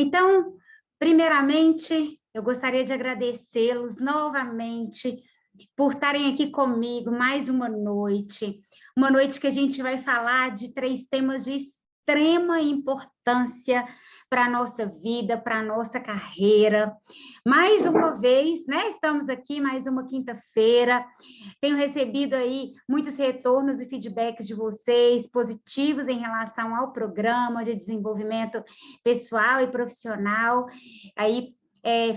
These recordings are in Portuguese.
Então, primeiramente, eu gostaria de agradecê-los novamente por estarem aqui comigo mais uma noite que a gente vai falar de 3 temas de extrema importância para a nossa vida, para a nossa carreira. Mais uma vez, né? Estamos aqui mais uma quinta-feira. Tenho recebido aí muitos retornos e feedbacks de vocês, positivos em relação ao programa de desenvolvimento pessoal e profissional, aí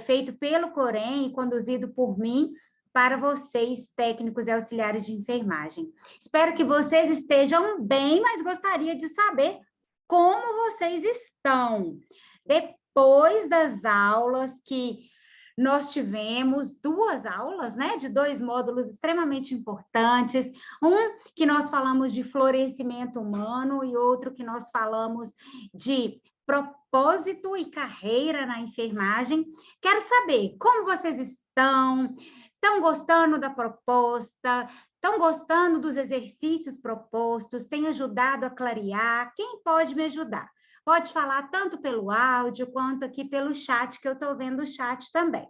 feito pelo Corém e conduzido por mim, para vocês, técnicos e auxiliares de enfermagem. Espero que vocês estejam bem, mas gostaria de saber como vocês estão. Depois das aulas que nós tivemos 2 aulas, né, de 2 módulos extremamente importantes, um que nós falamos de florescimento humano e outro que nós falamos de propósito e carreira na enfermagem. Quero saber como vocês estão. Estão gostando da proposta? Estão gostando dos exercícios propostos? Tem ajudado a clarear? Quem pode me ajudar? Pode falar tanto pelo áudio quanto aqui pelo chat, que eu estou vendo o chat também.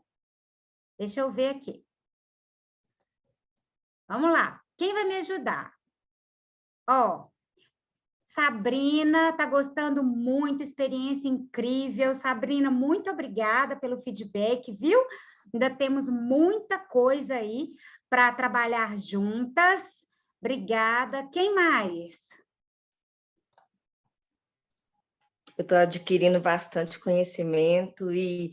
Deixa eu ver aqui. Vamos lá. Quem vai me ajudar? Ó, Sabrina está gostando muito, experiência incrível. Sabrina, muito obrigada pelo feedback, viu? Ainda temos muita coisa aí para trabalhar juntas. Obrigada. Quem mais? Eu estou adquirindo bastante conhecimento e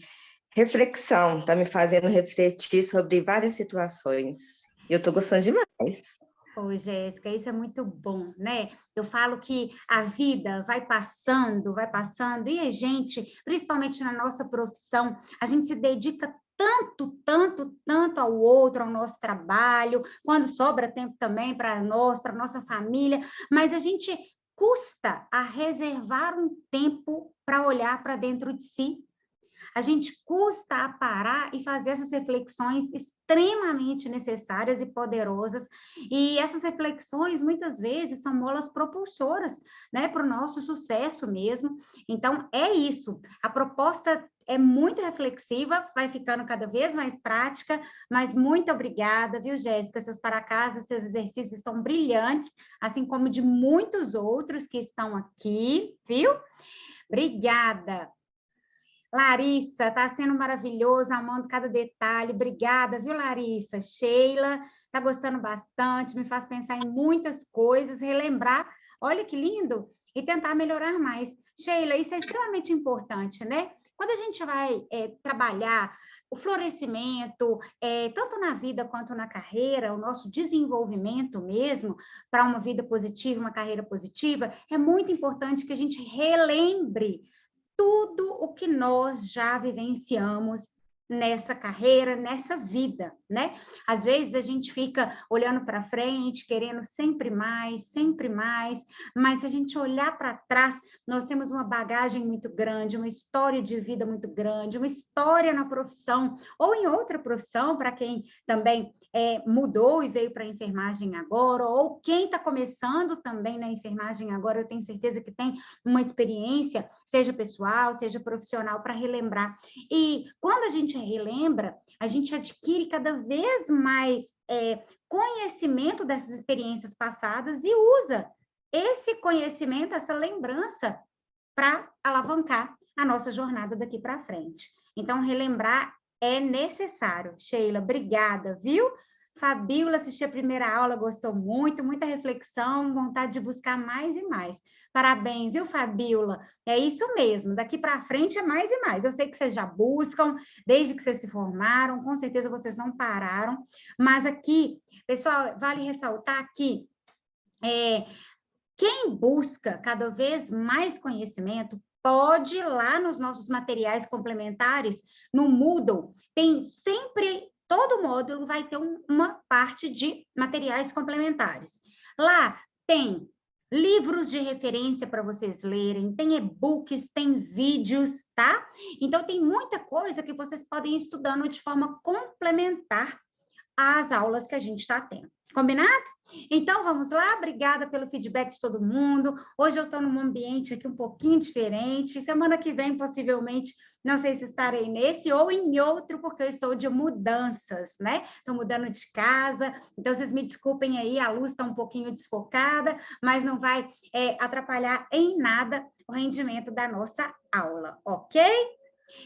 reflexão, está me fazendo refletir sobre várias situações. Eu estou gostando demais. Ô, Jéssica, isso é muito bom, né? Eu falo que a vida vai passando, e a gente, principalmente na nossa profissão, a gente se dedica tanto ao outro, ao nosso trabalho, quando sobra tempo também para nós, para nossa família, mas a gente custa a reservar um tempo para olhar para dentro de si. A gente custa a parar e fazer essas reflexões extremamente necessárias e poderosas, e essas reflexões, muitas vezes, são molas propulsoras, né, para o nosso sucesso mesmo. Então, é isso. A proposta é muito reflexiva, vai ficando cada vez mais prática, mas muito obrigada, viu, Jéssica? Seus para-casa, seus exercícios estão brilhantes, assim como de muitos outros que estão aqui, viu? Obrigada. Larissa, está sendo maravilhoso, amando cada detalhe. Obrigada, viu, Larissa? Sheila, está gostando bastante, me faz pensar em muitas coisas, relembrar, olha que lindo, e tentar melhorar mais. Sheila, isso é extremamente importante, né? Quando a gente vai trabalhar o florescimento, tanto na vida quanto na carreira, o nosso desenvolvimento mesmo, para uma vida positiva, uma carreira positiva, é muito importante que a gente relembre tudo o que nós já vivenciamos nessa carreira, nessa vida, né? Às vezes a gente fica olhando para frente, querendo sempre mais, mas se a gente olhar para trás, nós temos uma bagagem muito grande, uma história de vida muito grande, uma história na profissão, ou em outra profissão, para quem também mudou e veio para a enfermagem agora, ou quem está começando também na enfermagem agora, eu tenho certeza que tem uma experiência, seja pessoal, seja profissional, para relembrar. E quando a gente relembra, a gente adquire cada vez mais conhecimento dessas experiências passadas e usa esse conhecimento, essa lembrança, para alavancar a nossa jornada daqui para frente. Então, relembrar é necessário. Sheila, obrigada, viu? Fabíola assistiu a primeira aula, gostou muito, muita reflexão, vontade de buscar mais e mais. Parabéns, viu, Fabíola? É isso mesmo, daqui para frente é mais e mais. Eu sei que vocês já buscam, desde que vocês se formaram, com certeza vocês não pararam, mas aqui, pessoal, vale ressaltar que quem busca cada vez mais conhecimento, pode ir lá nos nossos materiais complementares, no Moodle, tem sempre, todo módulo vai ter uma parte de materiais complementares. Lá tem livros de referência para vocês lerem, tem e-books, tem vídeos, tá? Então, tem muita coisa que vocês podem ir estudando de forma complementar às aulas que a gente está tendo. Combinado? Então, vamos lá? Obrigada pelo feedback de todo mundo. Hoje eu estou num ambiente aqui um pouquinho diferente. Semana que vem, possivelmente, não sei se estarei nesse ou em outro, porque eu estou de mudanças, né? Estou mudando de casa, então vocês me desculpem aí, a luz está um pouquinho desfocada, mas não vai atrapalhar em nada o rendimento da nossa aula, ok?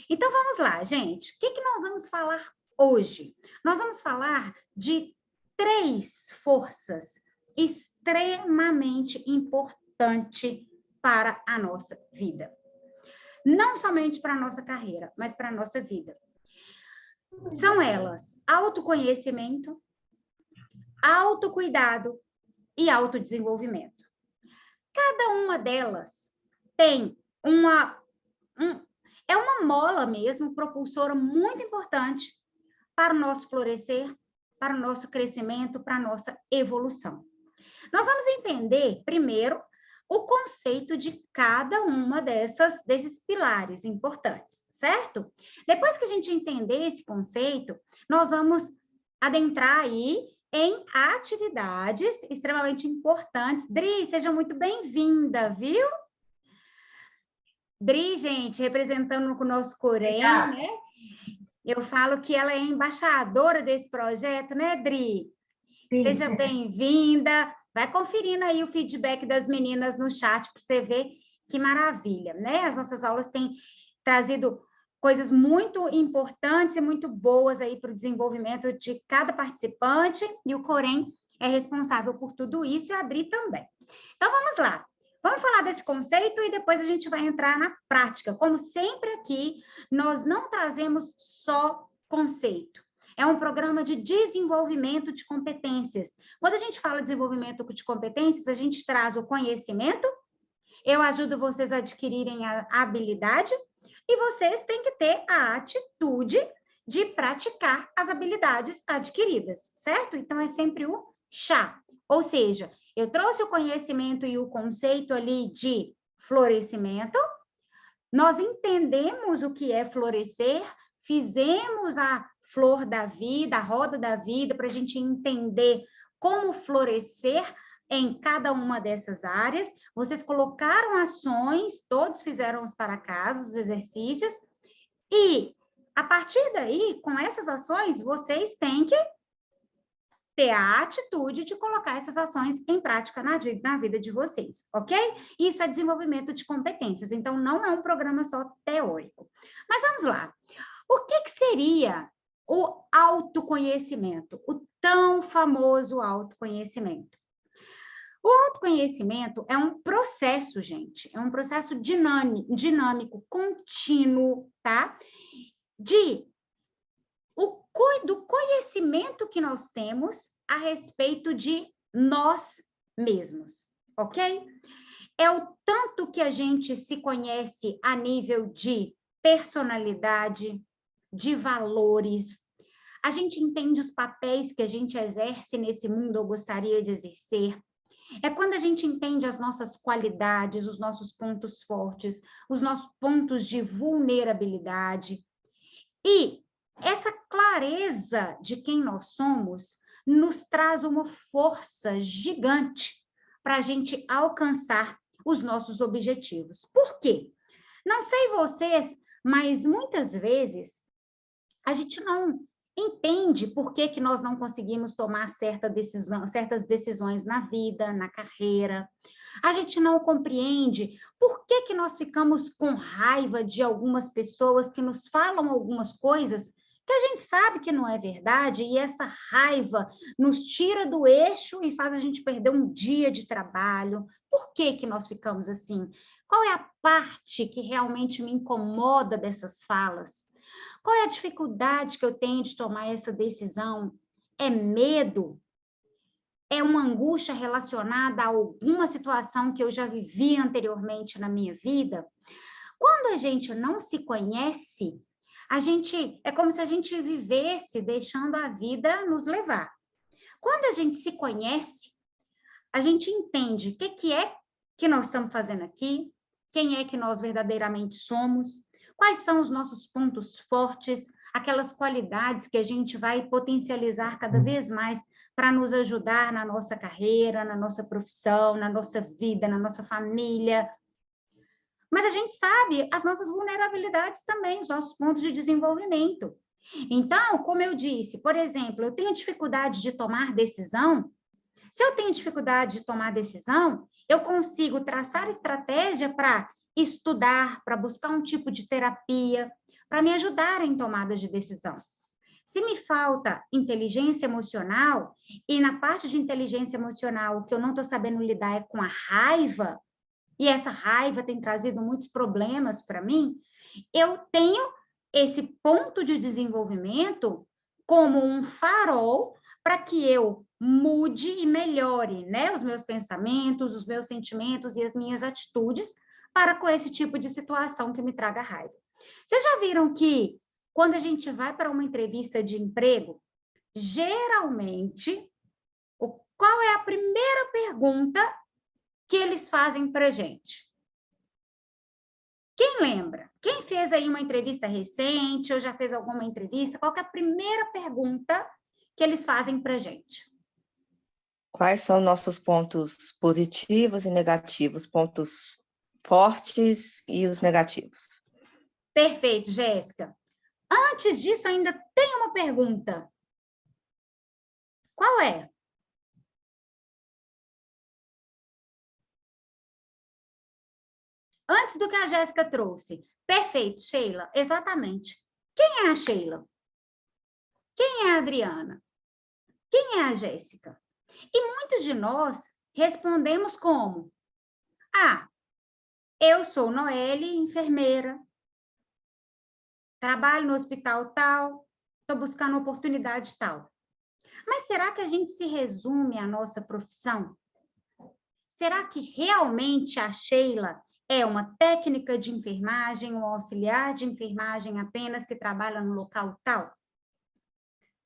Então, vamos lá, gente. O que nós vamos falar hoje? Nós vamos falar de 3 forças extremamente importantes para a nossa vida. Não somente para a nossa carreira, mas para a nossa vida. São elas: autoconhecimento, autocuidado e autodesenvolvimento. Cada uma delas tem uma mola mesmo, propulsora muito importante para o nosso florescer, para o nosso crescimento, para a nossa evolução. Nós vamos entender, primeiro, o conceito de cada uma desses pilares importantes, certo? Depois que a gente entender esse conceito, nós vamos adentrar aí em atividades extremamente importantes. Dri, seja muito bem-vinda, viu? Dri, gente, representando o nosso Corém, né? Eu falo que ela é embaixadora desse projeto, né, Dri? Sim. Seja bem-vinda. Vai conferindo aí o feedback das meninas no chat para você ver que maravilha, né? As nossas aulas têm trazido coisas muito importantes e muito boas aí para o desenvolvimento de cada participante, e o Corém é responsável por tudo isso, e a Dri também. Então, vamos lá. Vamos falar desse conceito e depois a gente vai entrar na prática. Como sempre aqui, nós não trazemos só conceito. É um programa de desenvolvimento de competências. Quando a gente fala de desenvolvimento de competências, a gente traz o conhecimento, eu ajudo vocês a adquirirem a habilidade, e vocês têm que ter a atitude de praticar as habilidades adquiridas, certo? Então, é sempre o chá. Ou seja, eu trouxe o conhecimento e o conceito ali de florescimento, nós entendemos o que é florescer, fizemos a flor da vida, a roda da vida, para a gente entender como florescer em cada uma dessas áreas. Vocês colocaram ações, todos fizeram os para casa, os exercícios, e a partir daí, com essas ações, vocês têm que ter a atitude de colocar essas ações em prática na vida de vocês, ok? Isso é desenvolvimento de competências, então não é um programa só teórico. Mas vamos lá. O que seria o autoconhecimento? O tão famoso autoconhecimento. O autoconhecimento é um processo, gente, é um processo dinâmico, contínuo, tá? Do conhecimento que nós temos a respeito de nós mesmos, ok? É o tanto que a gente se conhece a nível de personalidade, de valores, a gente entende os papéis que a gente exerce nesse mundo ou gostaria de exercer. É quando a gente entende as nossas qualidades, os nossos pontos fortes, os nossos pontos de vulnerabilidade. E essa clareza de quem nós somos nos traz uma força gigante para a gente alcançar os nossos objetivos. Por quê? Não sei vocês, mas muitas vezes a gente não entende por que nós não conseguimos tomar certas decisões na vida, na carreira. A gente não compreende por que nós ficamos com raiva de algumas pessoas que nos falam algumas coisas que a gente sabe que não é verdade, e essa raiva nos tira do eixo e faz a gente perder um dia de trabalho. Por que nós ficamos assim? Qual é a parte que realmente me incomoda dessas falas? Qual é a dificuldade que eu tenho de tomar essa decisão? É medo? É uma angústia relacionada a alguma situação que eu já vivi anteriormente na minha vida? Quando a gente não se conhece, é como se a gente vivesse deixando a vida nos levar. Quando a gente se conhece, a gente entende o que é que nós estamos fazendo aqui, quem é que nós verdadeiramente somos, quais são os nossos pontos fortes, aquelas qualidades que a gente vai potencializar cada vez mais para nos ajudar na nossa carreira, na nossa profissão, na nossa vida, na nossa família. Mas a gente sabe as nossas vulnerabilidades também, os nossos pontos de desenvolvimento. Então, como eu disse, por exemplo, eu tenho dificuldade de tomar decisão. Se eu tenho dificuldade de tomar decisão, eu consigo traçar estratégia para estudar, para buscar um tipo de terapia, para me ajudar em tomadas de decisão. Se me falta inteligência emocional, e na parte de inteligência emocional, o que eu não estou sabendo lidar é com a raiva, e essa raiva tem trazido muitos problemas para mim, eu tenho esse ponto de desenvolvimento como um farol para que eu mude e melhore, né, os meus pensamentos, os meus sentimentos e as minhas atitudes para com esse tipo de situação que me traga raiva. Vocês já viram que quando a gente vai para uma entrevista de emprego, geralmente, qual é a primeira pergunta que eles fazem para a gente? Quem lembra? Quem fez aí uma entrevista recente ou já fez alguma entrevista? Qual que é a primeira pergunta que eles fazem para a gente? Quais são nossos pontos positivos e negativos, pontos fortes e os negativos? Perfeito, Jéssica. Antes disso, ainda tem uma pergunta. Qual é? Antes do que a Jéssica trouxe. Perfeito, Sheila. Exatamente. Quem é a Sheila? Quem é a Adriana? Quem é a Jéssica? E muitos de nós respondemos como? Ah, eu sou Noelle, enfermeira. Trabalho no hospital tal. Estou buscando oportunidade tal. Mas será que a gente se resume à nossa profissão? Será que realmente a Sheila é uma técnica de enfermagem, um auxiliar de enfermagem apenas que trabalha no local tal?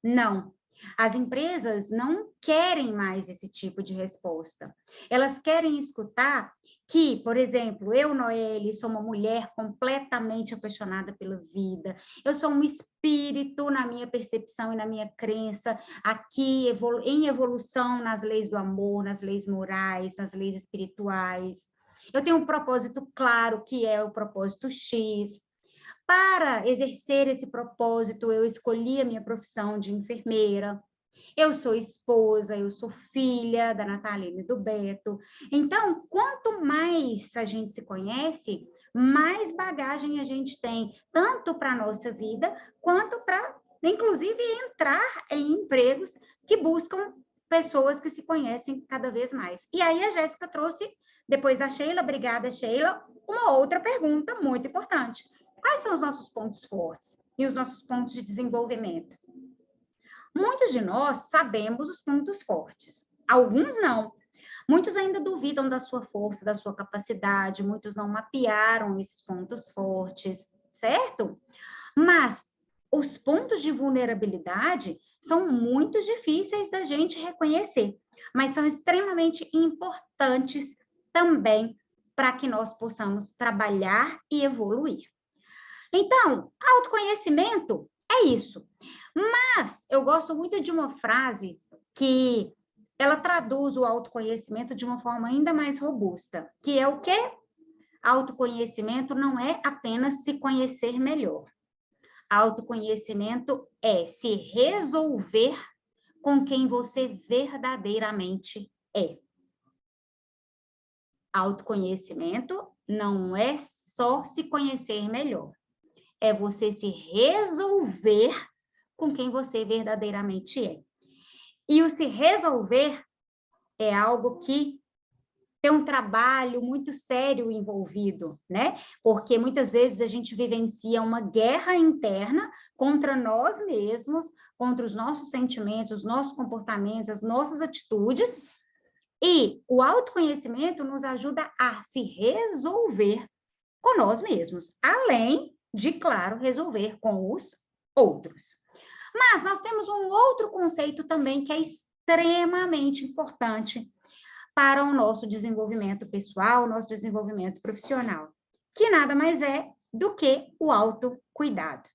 Não. As empresas não querem mais esse tipo de resposta. Elas querem escutar que, por exemplo, eu, Noelle, sou uma mulher completamente apaixonada pela vida. Eu sou um espírito na minha percepção e na minha crença, aqui em evolução nas leis do amor, nas leis morais, nas leis espirituais. Eu tenho um propósito claro, que é o propósito X. Para exercer esse propósito, eu escolhi a minha profissão de enfermeira. Eu sou esposa, eu sou filha da Natalina e do Beto. Então, quanto mais a gente se conhece, mais bagagem a gente tem, tanto para a nossa vida, quanto para, inclusive, entrar em empregos que buscam pessoas que se conhecem cada vez mais. E aí a Jéssica trouxe, depois da Sheila, obrigada, Sheila, uma outra pergunta muito importante. Quais são os nossos pontos fortes e os nossos pontos de desenvolvimento? Muitos de nós sabemos os pontos fortes, alguns não. Muitos ainda duvidam da sua força, da sua capacidade, muitos não mapearam esses pontos fortes, certo? Mas os pontos de vulnerabilidade são muito difíceis da gente reconhecer, mas são extremamente importantes também para que nós possamos trabalhar e evoluir. Então, autoconhecimento é isso. Mas eu gosto muito de uma frase que ela traduz o autoconhecimento de uma forma ainda mais robusta, que é o quê? Autoconhecimento não é apenas se conhecer melhor. Autoconhecimento é se resolver com quem você verdadeiramente é. Autoconhecimento não é só se conhecer melhor. É você se resolver com quem você verdadeiramente é. E o se resolver é algo que tem um trabalho muito sério envolvido, né? Porque muitas vezes a gente vivencia uma guerra interna contra nós mesmos, contra os nossos sentimentos, os nossos comportamentos, as nossas atitudes, e o autoconhecimento nos ajuda a se resolver com nós mesmos, além de, claro, resolver com os outros. Mas nós temos um outro conceito também que é extremamente importante para o nosso desenvolvimento pessoal, nosso desenvolvimento profissional, que nada mais é do que o autocuidado.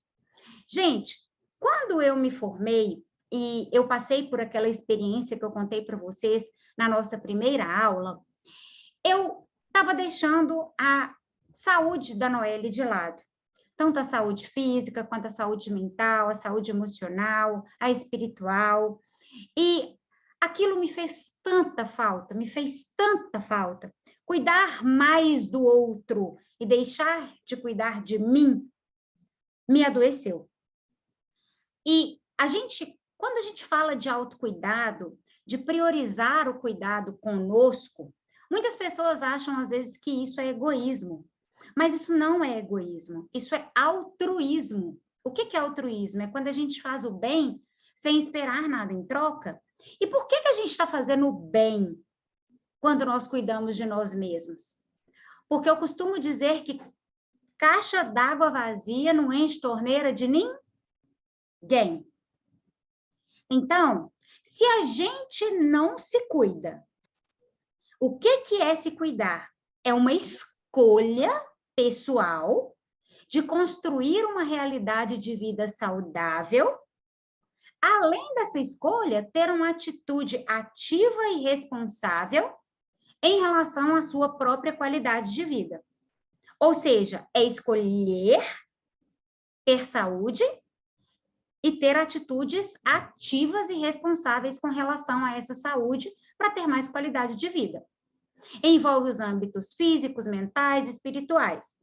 Gente, quando eu me formei, e eu passei por aquela experiência que eu contei para vocês na nossa primeira aula, eu estava deixando a saúde da Noelle de lado. Tanto a saúde física, quanto a saúde mental, a saúde emocional, a espiritual. E aquilo me fez tanta falta, me fez tanta falta. Cuidar mais do outro e deixar de cuidar de mim me adoeceu. E quando a gente fala de autocuidado, de priorizar o cuidado conosco, muitas pessoas acham, às vezes, que isso é egoísmo. Mas isso não é egoísmo, isso é altruísmo. O que é altruísmo? É quando a gente faz o bem sem esperar nada em troca. E por que a gente está fazendo o bem quando nós cuidamos de nós mesmos? Porque eu costumo dizer que caixa d'água vazia não enche torneira de ninguém. Então, se a gente não se cuida, o que é se cuidar? É uma escolha pessoal de construir uma realidade de vida saudável, além dessa escolha, ter uma atitude ativa e responsável em relação à sua própria qualidade de vida. Ou seja, é escolher ter saúde e ter atitudes ativas e responsáveis com relação a essa saúde para ter mais qualidade de vida. Envolve os âmbitos físicos, mentais, espirituais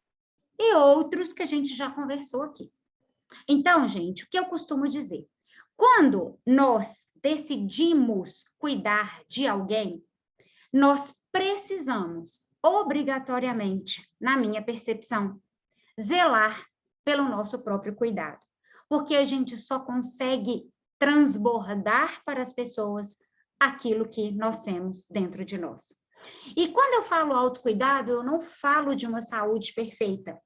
e outros que a gente já conversou aqui. Então, gente, o que eu costumo dizer? Quando nós decidimos cuidar de alguém, nós precisamos, obrigatoriamente, na minha percepção, zelar pelo nosso próprio cuidado. Porque a gente só consegue transbordar para as pessoas aquilo que nós temos dentro de nós. E quando eu falo autocuidado, eu não falo de uma saúde perfeita.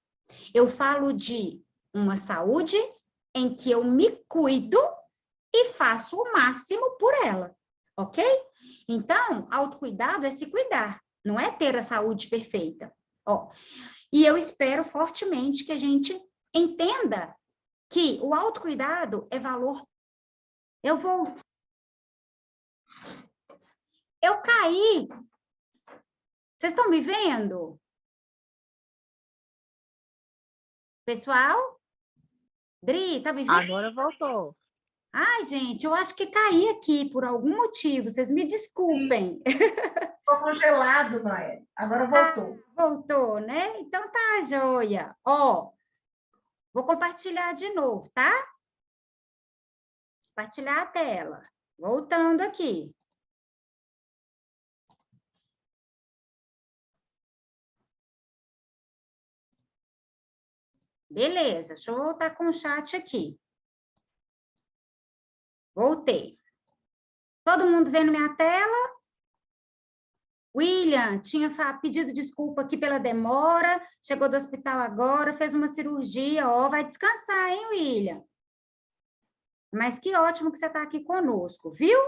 Eu falo de uma saúde em que eu me cuido e faço o máximo por ela, ok? Então, autocuidado é se cuidar, não é ter a saúde perfeita. Ó, e eu espero fortemente que a gente entenda que o autocuidado é valor. Eu caí. Vocês estão me vendo? Pessoal? Dri, tá me vendo? Agora voltou. Ai, gente, eu acho que caí aqui por algum motivo. Vocês me desculpem. Ficou congelado, Noé. Agora voltou. Voltou, né? Então tá, joia. Ó, vou compartilhar de novo, tá? Compartilhar a tela. Voltando aqui. Beleza, deixa eu voltar com o chat aqui. Voltei. Todo mundo vendo minha tela? William tinha pedido desculpa aqui pela demora, chegou do hospital agora, fez uma cirurgia, ó, vai descansar, hein, William? Mas que ótimo que você está aqui conosco, viu?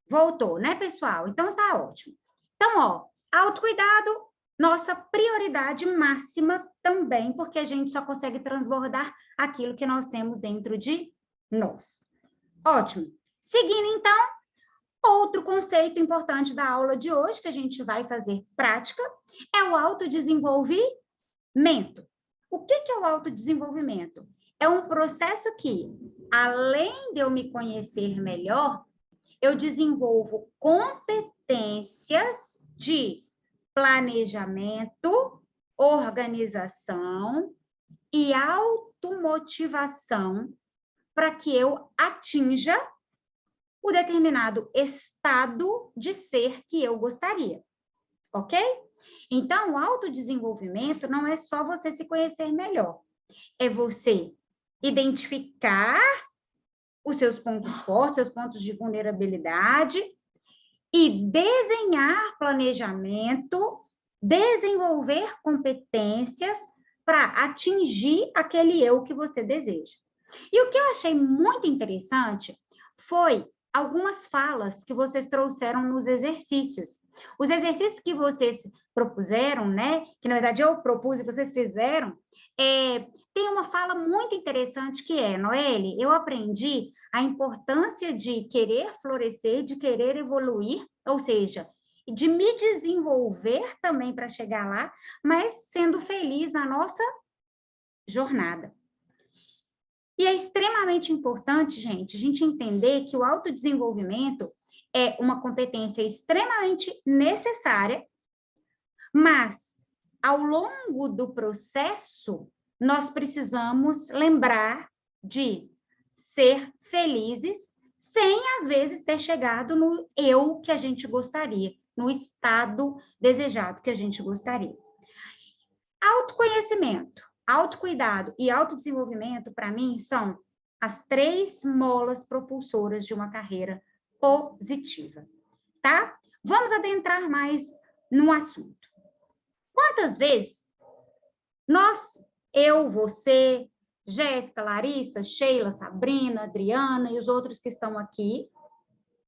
Voltou, né, pessoal? Então tá ótimo. Então, ó, autocuidado, nossa prioridade máxima também, porque a gente só consegue transbordar aquilo que nós temos dentro de nós. Ótimo. Seguindo, então, outro conceito importante da aula de hoje, que a gente vai fazer prática, é o autodesenvolvimento. O que é o autodesenvolvimento? É um processo que, além de eu me conhecer melhor, eu desenvolvo competências de planejamento, organização e automotivação para que eu atinja o determinado estado de ser que eu gostaria, ok? Então, o autodesenvolvimento não é só você se conhecer melhor, é você identificar os seus pontos fortes, seus pontos de vulnerabilidade e desenhar planejamento, desenvolver competências para atingir aquele eu que você deseja. E o que eu achei muito interessante foi algumas falas que vocês trouxeram nos exercícios. Os exercícios que vocês propuseram, né? Que na verdade eu propus e vocês fizeram, tem uma fala muito interessante que é, Noelle, eu aprendi a importância de querer florescer, de querer evoluir, ou seja, de me desenvolver também para chegar lá, mas sendo feliz na nossa jornada. E é extremamente importante, gente, a gente entender que o autodesenvolvimento é uma competência extremamente necessária, mas ao longo do processo, nós precisamos lembrar de ser felizes sem, às vezes, ter chegado no eu que a gente gostaria, no estado desejado que a gente gostaria. Autoconhecimento, autocuidado e autodesenvolvimento, para mim, são as 3 molas propulsoras de uma carreira positiva, tá? Vamos adentrar mais no assunto. Quantas vezes nós, eu, você, Jéssica, Larissa, Sheila, Sabrina, Adriana e os outros que estão aqui,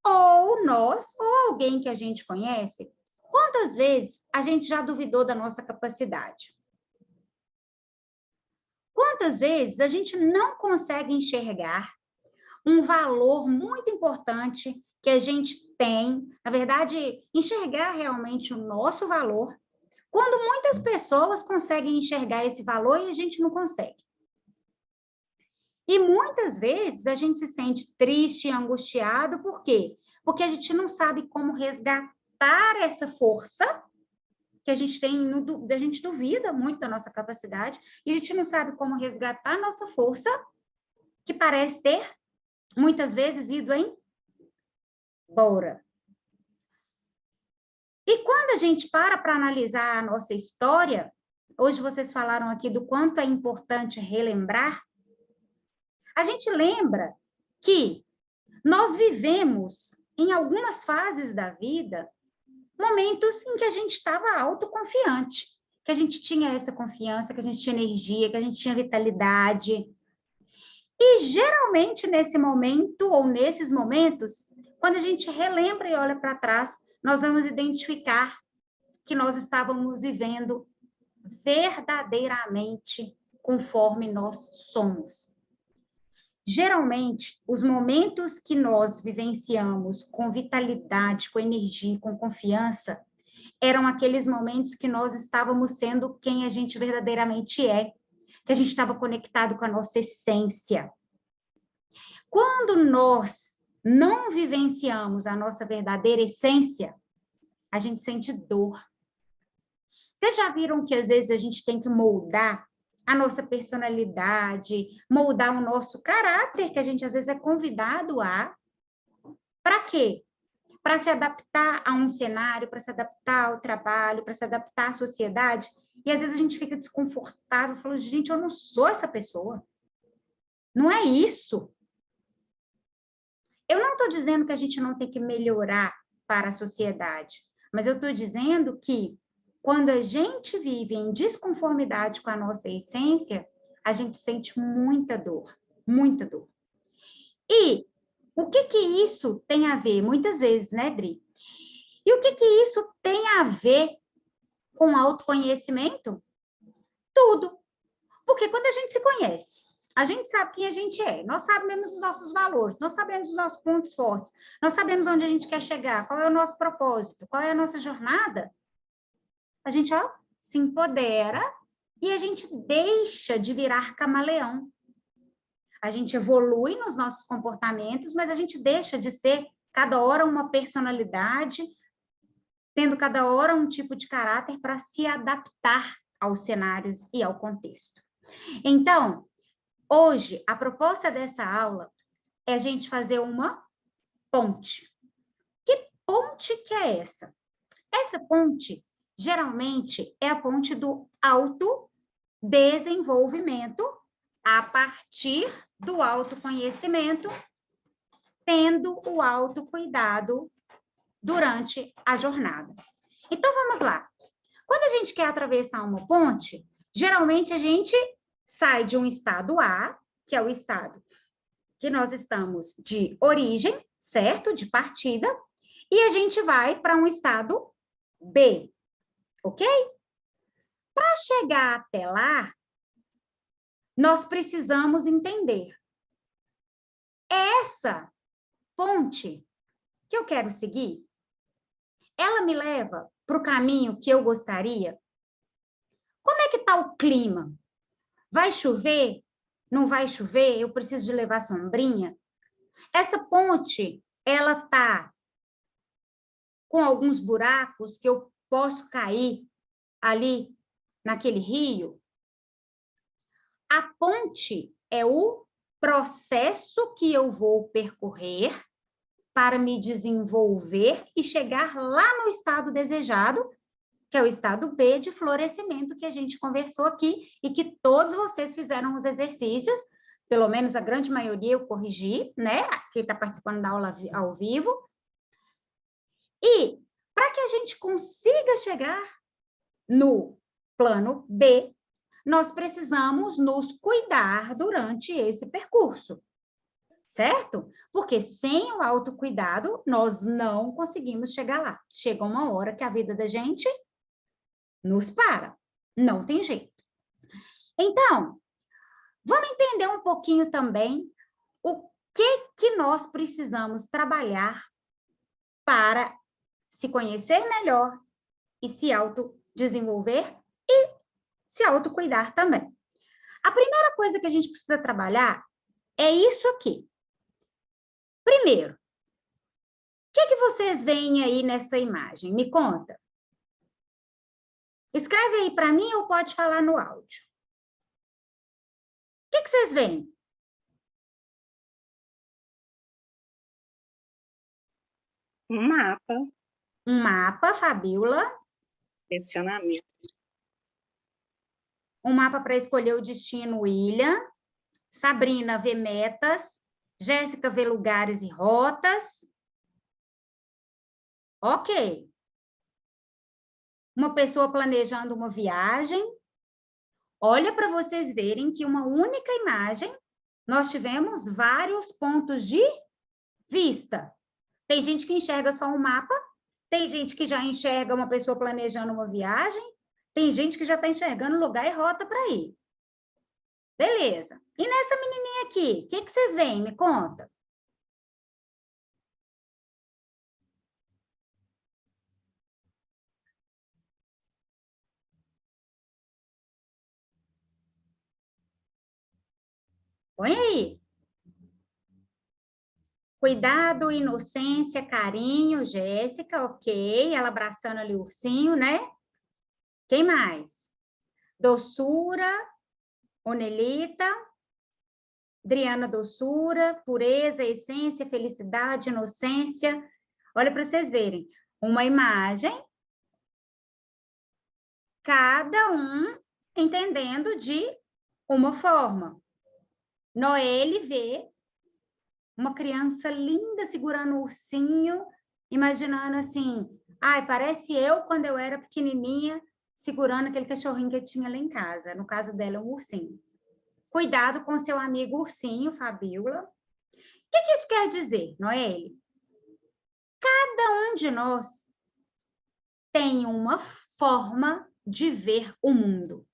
ou nós, ou alguém que a gente conhece, quantas vezes a gente já duvidou da nossa capacidade? Quantas vezes a gente não consegue enxergar um valor muito importante que a gente tem, na verdade, enxergar realmente o nosso valor, quando muitas pessoas conseguem enxergar esse valor e a gente não consegue. E muitas vezes a gente se sente triste e angustiado, por quê? Porque a gente não sabe como resgatar essa força que a gente tem, a gente duvida muito da nossa capacidade, e a gente não sabe como resgatar a nossa força, que parece ter, muitas vezes, ido embora. E quando a gente para analisar a nossa história, hoje vocês falaram aqui do quanto é importante relembrar, a gente lembra que nós vivemos, em algumas fases da vida, momentos em que a gente estava autoconfiante, que a gente tinha essa confiança, que a gente tinha energia, que a gente tinha vitalidade. E, geralmente, nesse momento, ou nesses momentos, quando a gente relembra e olha para trás, nós vamos identificar que nós estávamos vivendo verdadeiramente conforme nós somos. Geralmente, os momentos que nós vivenciamos com vitalidade, com energia, com confiança, eram aqueles momentos que nós estávamos sendo quem a gente verdadeiramente é, que a gente estava conectado com a nossa essência. Quando nós não vivenciamos a nossa verdadeira essência, a gente sente dor. Vocês já viram que às vezes a gente tem que moldar a nossa personalidade, moldar o nosso caráter, que a gente às vezes é convidado a... Para quê? Para se adaptar a um cenário, para se adaptar ao trabalho, para se adaptar à sociedade. E às vezes a gente fica desconfortável, falando, gente, eu não sou essa pessoa. Não é isso. Eu não estou dizendo que a gente não tem que melhorar para a sociedade, mas eu estou dizendo que quando a gente vive em desconformidade com a nossa essência, a gente sente muita dor, muita dor. E o que isso tem a ver? Muitas vezes, né, Dri? E o que isso tem a ver com autoconhecimento? Tudo. Porque quando a gente se conhece, a gente sabe quem a gente é, nós sabemos os nossos valores, nós sabemos os nossos pontos fortes, nós sabemos onde a gente quer chegar, qual é o nosso propósito, qual é a nossa jornada, a gente se empodera e a gente deixa de virar camaleão. A gente evolui nos nossos comportamentos, mas a gente deixa de ser cada hora uma personalidade, tendo cada hora um tipo de caráter para se adaptar aos cenários e ao contexto. Então, hoje, a proposta dessa aula é a gente fazer uma ponte. Que ponte que é essa? Essa ponte, geralmente, é a ponte do autodesenvolvimento a partir do autoconhecimento, tendo o autocuidado durante a jornada. Então, vamos lá. Quando a gente quer atravessar uma ponte, geralmente a gente sai de um estado A, que é o estado que nós estamos de origem, certo? De partida, e a gente vai para um estado B, ok? Para chegar até lá, nós precisamos entender. Essa ponte que eu quero seguir, ela me leva para o caminho que eu gostaria? Como é que está o clima? Vai chover? Não vai chover? Eu preciso de levar sombrinha? Essa ponte, ela está com alguns buracos que eu posso cair ali naquele rio? A ponte é o processo que eu vou percorrer para me desenvolver e chegar lá no estado desejado, que é o estado B de florescimento que a gente conversou aqui e que todos vocês fizeram os exercícios, pelo menos a grande maioria eu corrigi, né? Quem está participando da aula ao vivo. E para que a gente consiga chegar no plano B, nós precisamos nos cuidar durante esse percurso, certo? Porque sem o autocuidado, nós não conseguimos chegar lá. Chega uma hora que a vida da gente nos para, não tem jeito. Então, vamos entender um pouquinho também o que nós precisamos trabalhar para se conhecer melhor e se autodesenvolver e se autocuidar também. A primeira coisa que a gente precisa trabalhar é isso aqui. Primeiro, o que vocês veem aí nessa imagem? Me conta. Escreve aí para mim ou pode falar no áudio. O que vocês veem? Um mapa. Um mapa, Fabíola. Direcionamento. Um mapa para escolher o destino, William. Sabrina vê metas. Jéssica vê lugares e rotas. Ok. Uma pessoa planejando uma viagem. Olha para vocês verem que uma única imagem, nós tivemos vários pontos de vista. Tem gente que enxerga só um mapa, tem gente que já enxerga uma pessoa planejando uma viagem, tem gente que já está enxergando lugar e rota para ir. Beleza. E nessa menininha aqui, o que vocês veem? Me conta. Põe aí. Cuidado, inocência, carinho, Jéssica, ok. Ela abraçando ali o ursinho, né? Quem mais? Doçura, Onelita. Adriana, doçura, pureza, essência, felicidade, inocência. Olha para vocês verem. Uma imagem, cada um entendendo de uma forma. Noelle vê uma criança linda segurando um ursinho, imaginando assim, ai, parece eu quando eu era pequenininha, segurando aquele cachorrinho que eu tinha lá em casa. No caso dela, é um ursinho. Cuidado com seu amigo ursinho, Fabíola. O que isso quer dizer, Noelle? Cada um de nós tem uma forma de ver o mundo.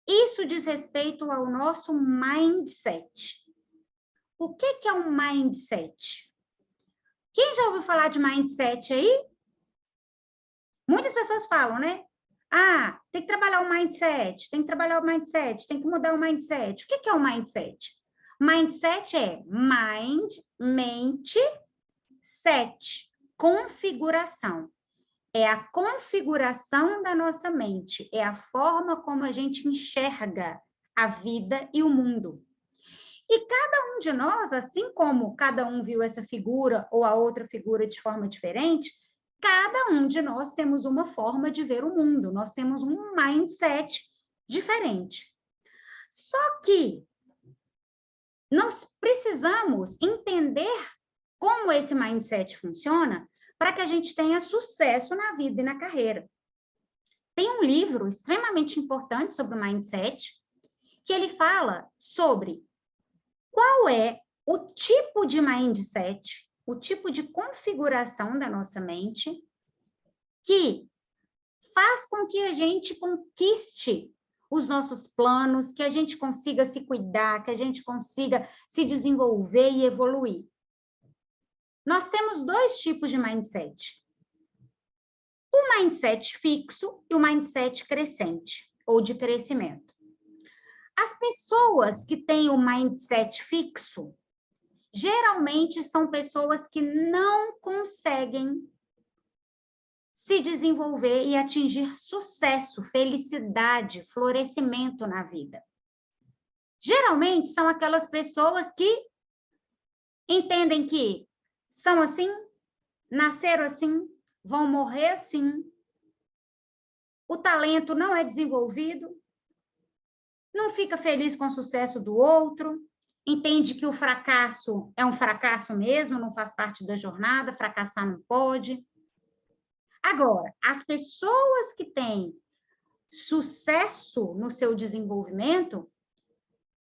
Isso diz respeito ao nosso mindset. O que é um mindset? Quem já ouviu falar de mindset aí? Muitas pessoas falam, né? Ah, tem que trabalhar o mindset, tem que trabalhar o mindset, tem que mudar o mindset. O que é o mindset? Mindset é mind, mente, set, configuração. É a configuração da nossa mente, é a forma como a gente enxerga a vida e o mundo. E cada um de nós, assim como cada um viu essa figura ou a outra figura de forma diferente, cada um de nós temos uma forma de ver o mundo, nós temos um mindset diferente. Só que nós precisamos entender como esse mindset funciona para que a gente tenha sucesso na vida e na carreira. Tem um livro extremamente importante sobre o mindset, que ele fala sobre qual é o tipo de mindset, o tipo de configuração da nossa mente que faz com que a gente conquiste os nossos planos, que a gente consiga se cuidar, que a gente consiga se desenvolver e evoluir. Nós temos dois tipos de mindset. O mindset fixo e o mindset crescente, ou de crescimento. As pessoas que têm o mindset fixo, geralmente são pessoas que não conseguem se desenvolver e atingir sucesso, felicidade, florescimento na vida. Geralmente são aquelas pessoas que entendem que são assim, nasceram assim, vão morrer assim, o talento não é desenvolvido, não fica feliz com o sucesso do outro, entende que o fracasso é um fracasso mesmo, não faz parte da jornada, fracassar não pode. Agora, as pessoas que têm sucesso no seu desenvolvimento,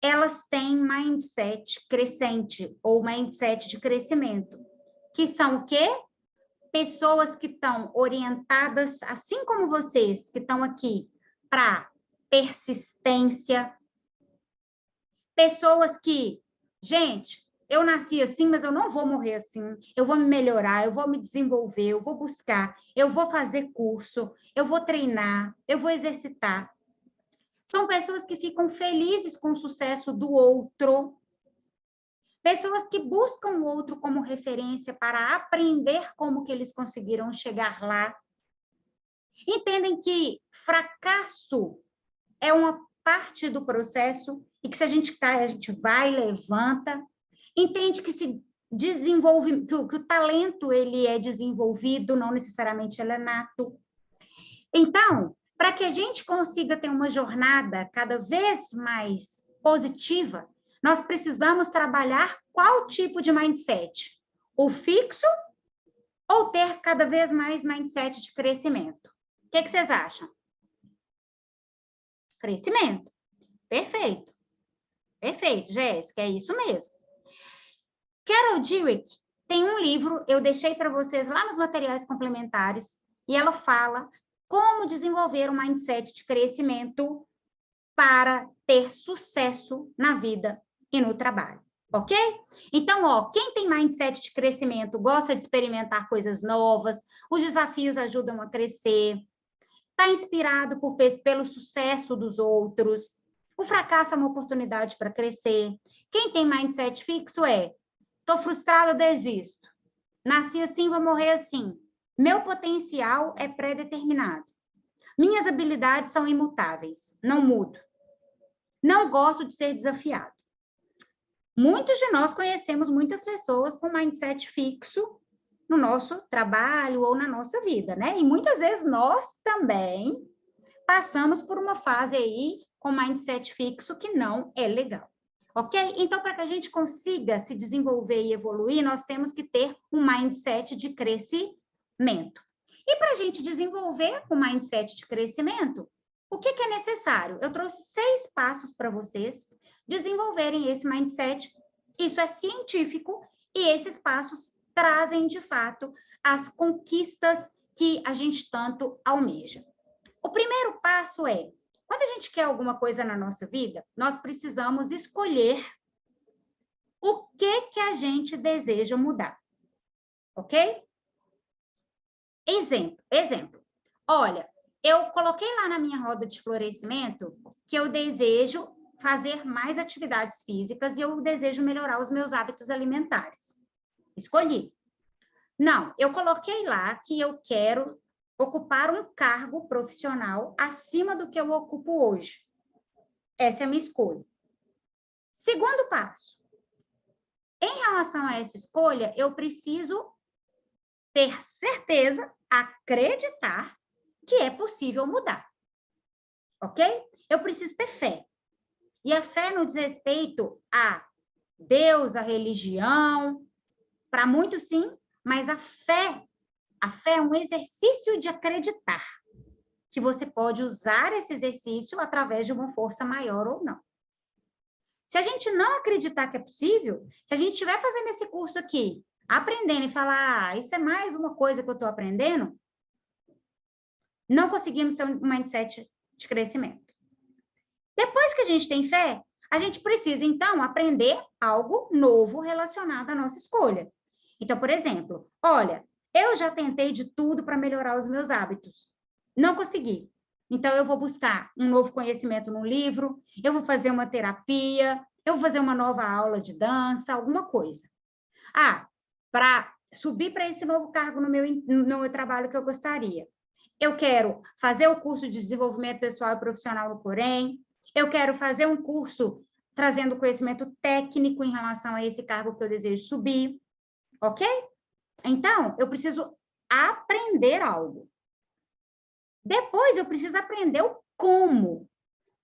elas têm mindset crescente ou mindset de crescimento, que são o quê? Pessoas que estão orientadas, assim como vocês, que estão aqui para persistência. Pessoas que, gente, eu nasci assim, mas eu não vou morrer assim. Eu vou me melhorar, eu vou me desenvolver, eu vou buscar, eu vou fazer curso, eu vou treinar, eu vou exercitar. São pessoas que ficam felizes com o sucesso do outro. Pessoas que buscam o outro como referência para aprender como que eles conseguiram chegar lá. Entendem que fracasso é uma parte do processo e que se a gente cai, a gente vai, levanta. Entende que se desenvolve, que o talento ele é desenvolvido, não necessariamente ele é nato. Então, para que a gente consiga ter uma jornada cada vez mais positiva, nós precisamos trabalhar qual tipo de mindset? O fixo ou ter cada vez mais mindset de crescimento? O que vocês acham? Crescimento. Perfeito. Perfeito, Jéssica, é isso mesmo. Carol Dweck tem um livro, eu deixei para vocês lá nos materiais complementares, e ela fala como desenvolver um mindset de crescimento para ter sucesso na vida e no trabalho, ok? Então, ó, quem tem mindset de crescimento gosta de experimentar coisas novas, os desafios ajudam a crescer, está inspirado pelo sucesso dos outros, o fracasso é uma oportunidade para crescer. Quem tem mindset fixo estou frustrado, desisto. Nasci assim, vou morrer assim. Meu potencial é pré-determinado. Minhas habilidades são imutáveis, não mudo. Não gosto de ser desafiado. Muitos de nós conhecemos muitas pessoas com mindset fixo no nosso trabalho ou na nossa vida, né? E muitas vezes nós também passamos por uma fase aí com mindset fixo que não é legal, ok? Então, para que a gente consiga se desenvolver e evoluir, nós temos que ter um mindset de crescimento. E para a gente desenvolver o mindset de crescimento, o que é necessário? Eu trouxe 6 passos para vocês desenvolverem esse mindset. Isso é científico e esses passos trazem, de fato, as conquistas que a gente tanto almeja. O primeiro passo quando a gente quer alguma coisa na nossa vida, nós precisamos escolher o que a gente deseja mudar, ok? Exemplo. Olha, eu coloquei lá na minha roda de florescimento que eu desejo fazer mais atividades físicas e eu desejo melhorar os meus hábitos alimentares. Escolhi. Não, eu coloquei lá que eu quero ocupar um cargo profissional acima do que eu ocupo hoje. Essa é a minha escolha. Segundo passo. Em relação a essa escolha, eu preciso ter certeza, acreditar que é possível mudar. Ok? Eu preciso ter fé. E a fé não diz respeito a Deus, a religião, para muitos sim, mas a fé é um exercício de acreditar que você pode usar esse exercício através de uma força maior ou não. Se a gente não acreditar que é possível, se a gente estiver fazendo esse curso aqui, aprendendo e falar, isso é mais uma coisa que eu estou aprendendo, não conseguimos ter um mindset de crescimento. Depois que a gente tem fé, a gente precisa, então, aprender algo novo relacionado à nossa escolha. Então, por exemplo, olha, eu já tentei de tudo para melhorar os meus hábitos. Não consegui. Então, eu vou buscar um novo conhecimento no livro, eu vou fazer uma terapia, eu vou fazer uma nova aula de dança, alguma coisa. Ah, para subir para esse novo cargo no meu trabalho que eu gostaria. Eu quero fazer o curso de desenvolvimento pessoal e profissional no Corém, eu quero fazer um curso trazendo conhecimento técnico em relação a esse cargo que eu desejo subir, ok? Então, eu preciso aprender algo. Depois, eu preciso aprender o como,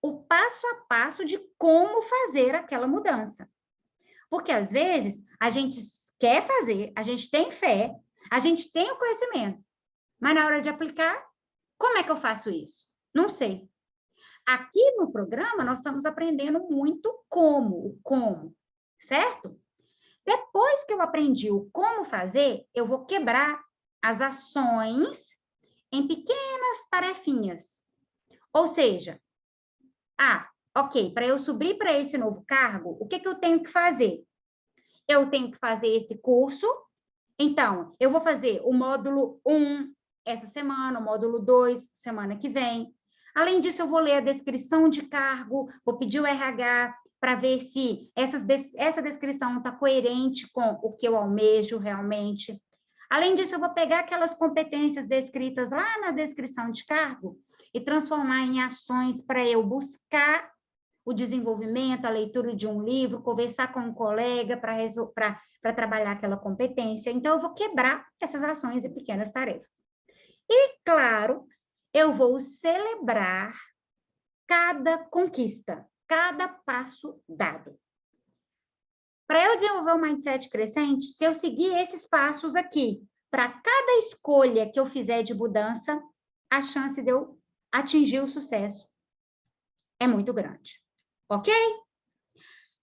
o passo a passo de como fazer aquela mudança. Porque, às vezes, a gente quer fazer, a gente tem fé, a gente tem o conhecimento, mas na hora de aplicar, como é que eu faço isso? Não sei. Aqui no programa, nós estamos aprendendo muito o como, certo? Depois que eu aprendi o como fazer, eu vou quebrar as ações em pequenas tarefinhas. Ou seja, ok, para eu subir para esse novo cargo, o que eu tenho que fazer? Eu tenho que fazer esse curso, então, eu vou fazer o módulo 1 essa semana, o módulo 2 semana que vem. Além disso, eu vou ler a descrição de cargo, vou pedir o RH para ver se essa descrição está coerente com o que eu almejo realmente. Além disso, eu vou pegar aquelas competências descritas lá na descrição de cargo e transformar em ações para eu buscar o desenvolvimento, a leitura de um livro, conversar com um colega para trabalhar aquela competência. Então, eu vou quebrar essas ações em pequenas tarefas. E, claro, eu vou celebrar cada conquista, cada passo dado. Para eu desenvolver um mindset crescente, se eu seguir esses passos aqui, para cada escolha que eu fizer de mudança, a chance de eu atingir o sucesso é muito grande. Ok?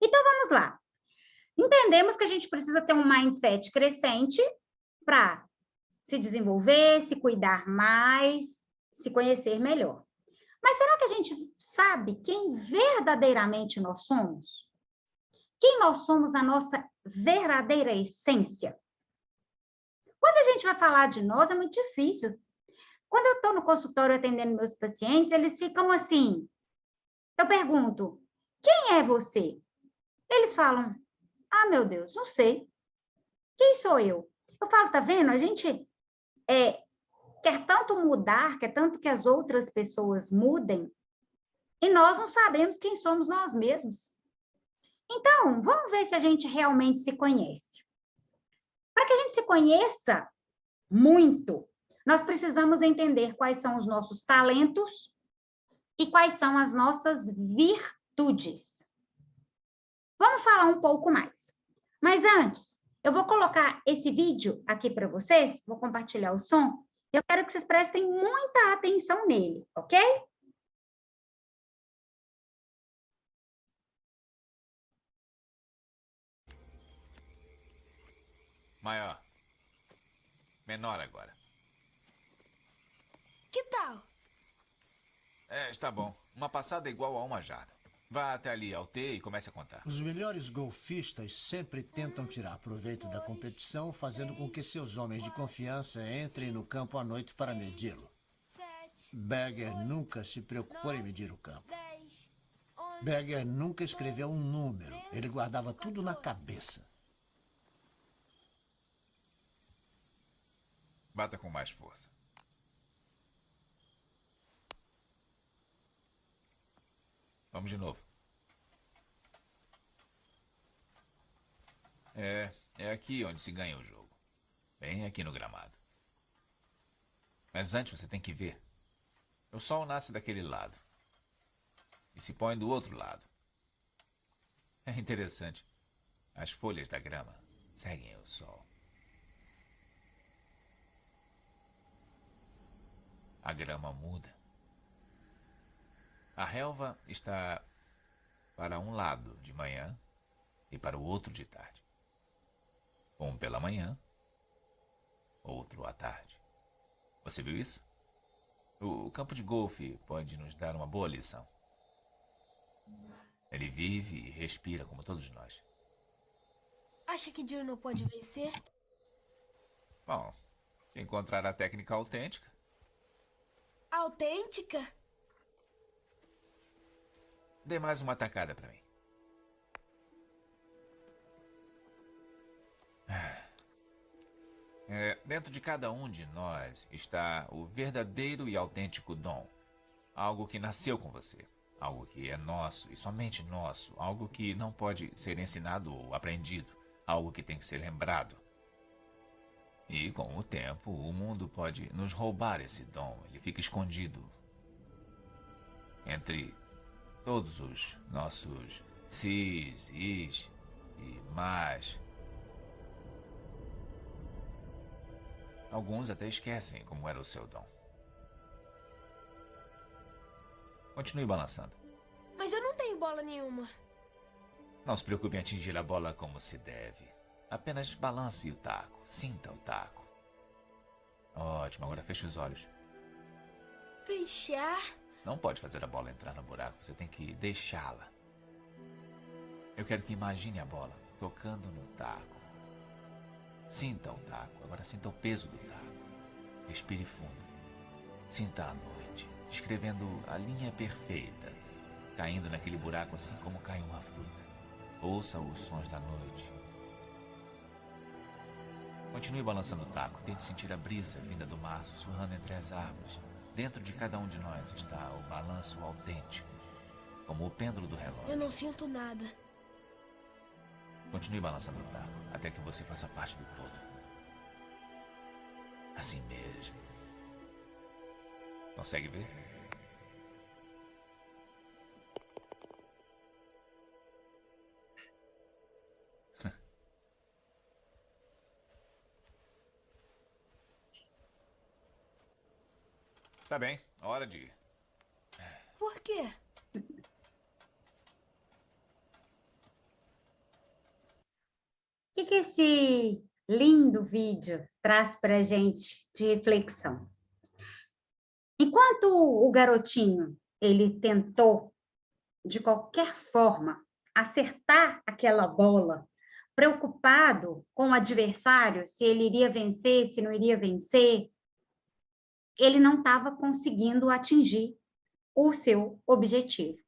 Então, vamos lá. Entendemos que a gente precisa ter um mindset crescente para se desenvolver, se cuidar mais, se conhecer melhor. Mas será que a gente sabe quem verdadeiramente nós somos? Quem nós somos na nossa verdadeira essência? Quando a gente vai falar de nós, é muito difícil. Quando eu estou no consultório atendendo meus pacientes, eles ficam assim. Eu pergunto, quem é você? Eles falam, meu Deus, não sei. Quem sou eu? Eu falo, tá vendo? A gente quer tanto mudar, quer tanto que as outras pessoas mudem, e nós não sabemos quem somos nós mesmos. Então, vamos ver se a gente realmente se conhece. Para que a gente se conheça muito, nós precisamos entender quais são os nossos talentos e quais são as nossas virtudes. Vamos falar um pouco mais. Mas antes, eu vou colocar esse vídeo aqui para vocês, vou compartilhar o som, e eu quero que vocês prestem muita atenção nele, ok? Maior. Menor agora. Que tal? Está bom. Uma passada igual a uma jarda. Vá até ali ao T e comece a contar. Os melhores golfistas sempre tentam tirar proveito da competição, fazendo com que seus homens de confiança entrem no campo à noite para medi-lo. Berger nunca se preocupou em medir o campo. Berger nunca escreveu um número. Ele guardava tudo na cabeça. Bata com mais força. Vamos de novo. É aqui onde se ganha o jogo. Bem aqui no gramado. Mas antes você tem que ver. O sol nasce daquele lado. E se põe do outro lado. É interessante. As folhas da grama seguem o sol. A grama muda. A relva está para um lado de manhã e para o outro de tarde. Um pela manhã, outro à tarde. Você viu isso? O campo de golfe pode nos dar uma boa lição. Ele vive e respira como todos nós. Acha que Juno pode vencer? Bom, se encontrar a técnica autêntica. Autêntica? Dê mais uma tacada para mim. Dentro de cada um de nós está o verdadeiro e autêntico dom. Algo que nasceu com você. Algo que é nosso e somente nosso. Algo que não pode ser ensinado ou aprendido. Algo que tem que ser lembrado. E com o tempo, o mundo pode nos roubar esse dom. Ele fica escondido entre todos os nossos sis, is e mas. Alguns até esquecem como era o seu dom. Continue balançando. Mas eu não tenho bola nenhuma. Não se preocupe em atingir a bola como se deve. Apenas balance o taco. Sinta o taco. Ótimo, agora feche os olhos. Fechar? Não pode fazer a bola entrar no buraco. Você tem que deixá-la. Eu quero que imagine a bola tocando no taco. Sinta o taco. Agora sinta o peso do taco. Respire fundo. Sinta a noite, descrevendo a linha perfeita, caindo naquele buraco assim como cai uma fruta. Ouça os sons da noite. Continue balançando o taco. Tente sentir a brisa vinda do mar sussurrando entre as árvores. Dentro de cada um de nós está o balanço autêntico, como o pêndulo do relógio. Eu não sinto nada. Continue balançando o taco, até que você faça parte do todo. Assim mesmo. Consegue ver? Tá bem, hora de ir. Por quê? O que esse lindo vídeo traz para a gente de reflexão? Enquanto o garotinho ele tentou, de qualquer forma, acertar aquela bola, preocupado com o adversário, se ele iria vencer, se não iria vencer, ele não estava conseguindo atingir o seu objetivo.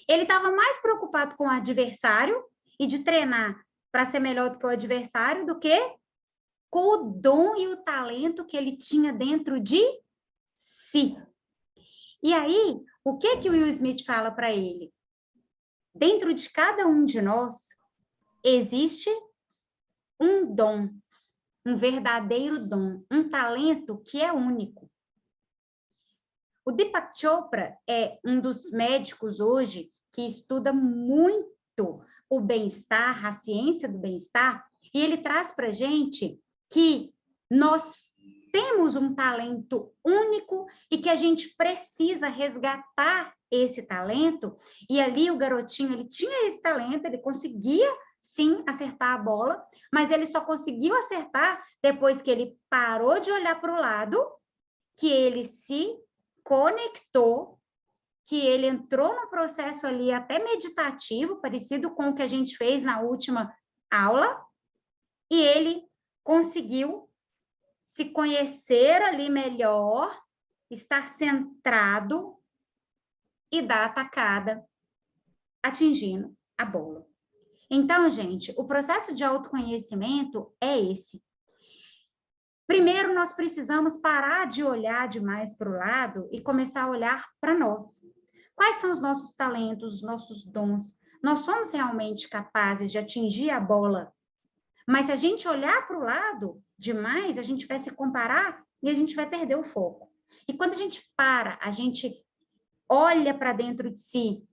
Ele estava mais preocupado com o adversário e de treinar para ser melhor do que o adversário do que com o dom e o talento que ele tinha dentro de si. E aí, o que o Will Smith fala para ele? Dentro de cada um de nós existe um dom, um verdadeiro dom, um talento que é único. O Deepak Chopra é um dos médicos hoje que estuda muito o bem-estar, a ciência do bem-estar, e ele traz para a gente que nós temos um talento único e que a gente precisa resgatar esse talento. E ali o garotinho, ele tinha esse talento, ele conseguia, sim, acertar a bola, mas ele só conseguiu acertar depois que ele parou de olhar para o lado, que ele se conectou, que ele entrou no processo ali até meditativo, parecido com o que a gente fez na última aula, e ele conseguiu se conhecer ali melhor, estar centrado e dar a tacada, atingindo a bola. Então, gente, o processo de autoconhecimento é esse. Primeiro, nós precisamos parar de olhar demais para o lado e começar a olhar para nós. Quais são os nossos talentos, os nossos dons? Nós somos realmente capazes de atingir a bola, mas se a gente olhar para o lado demais, a gente vai se comparar e a gente vai perder o foco. E quando a gente para, a gente olha para dentro de si,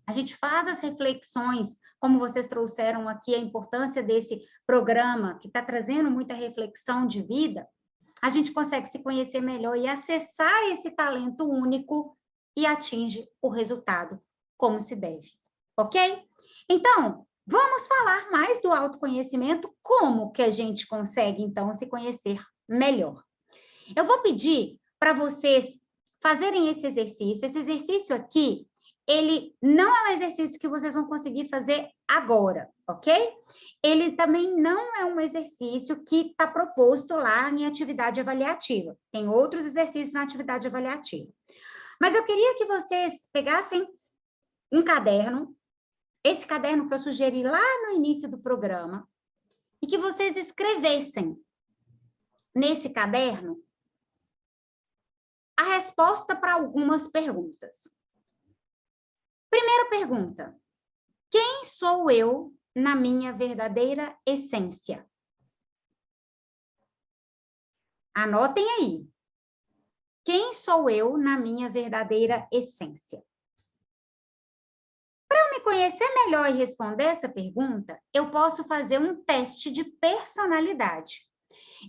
a gente faz as reflexões, como vocês trouxeram aqui, a importância desse programa, que está trazendo muita reflexão de vida, a gente consegue se conhecer melhor e acessar esse talento único e atinge o resultado como se deve. ok? Então, vamos falar mais do autoconhecimento, como que a gente consegue, então, se conhecer melhor. Eu vou pedir para vocês fazerem esse exercício. Esse exercício aqui, ele não é um exercício que vocês vão conseguir fazer agora, ok? Ele também não é um exercício que está proposto lá em atividade avaliativa. Tem outros exercícios na atividade avaliativa. Mas eu queria que vocês pegassem um caderno, esse caderno que eu sugeri lá no início do programa, e que vocês escrevessem nesse caderno a resposta para algumas perguntas. Primeira pergunta: quem sou eu na minha verdadeira essência? Anotem aí. Quem sou eu na minha verdadeira essência? Para eu me conhecer melhor e responder essa pergunta, eu posso fazer um teste de personalidade.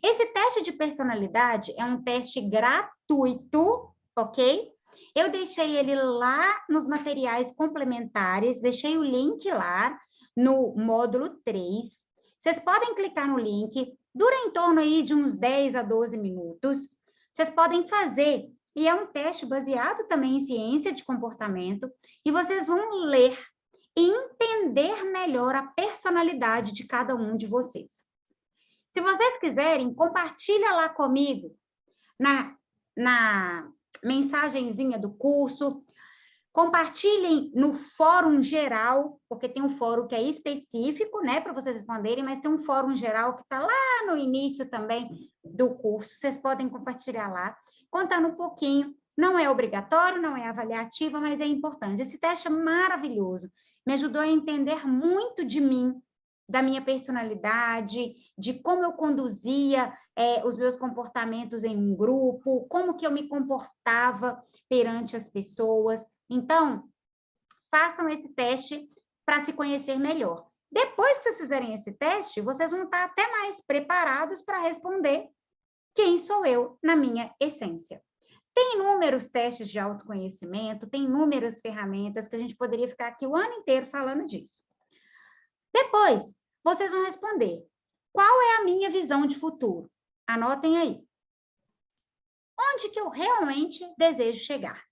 Esse teste de personalidade é um teste gratuito, ok? Eu deixei ele lá nos materiais complementares, deixei o link lá no módulo 3. Vocês podem clicar no link, dura em torno aí de uns 10 a 12 minutos. Vocês podem fazer, e é um teste baseado também em ciência de comportamento, e vocês vão ler e entender melhor a personalidade de cada um de vocês. Se vocês quiserem, compartilha lá comigo na mensagenzinha do curso, compartilhem no fórum geral, porque tem um fórum que é específico, né, para vocês responderem, mas tem um fórum geral que está lá no início também do curso, vocês podem compartilhar lá, contando um pouquinho, não é obrigatório, não é avaliativa, mas é importante. Esse teste é maravilhoso, me ajudou a entender muito de mim, da minha personalidade, de como eu conduzia os meus comportamentos em um grupo, como que eu me comportava perante as pessoas. Então, façam esse teste para se conhecer melhor. Depois que vocês fizerem esse teste, vocês vão estar até mais preparados para responder quem sou eu na minha essência. Tem inúmeros testes de autoconhecimento, tem inúmeras ferramentas que a gente poderia ficar aqui o ano inteiro falando disso. Depois, vocês vão responder: qual é a minha visão de futuro? Anotem aí. Onde que eu realmente desejo chegar?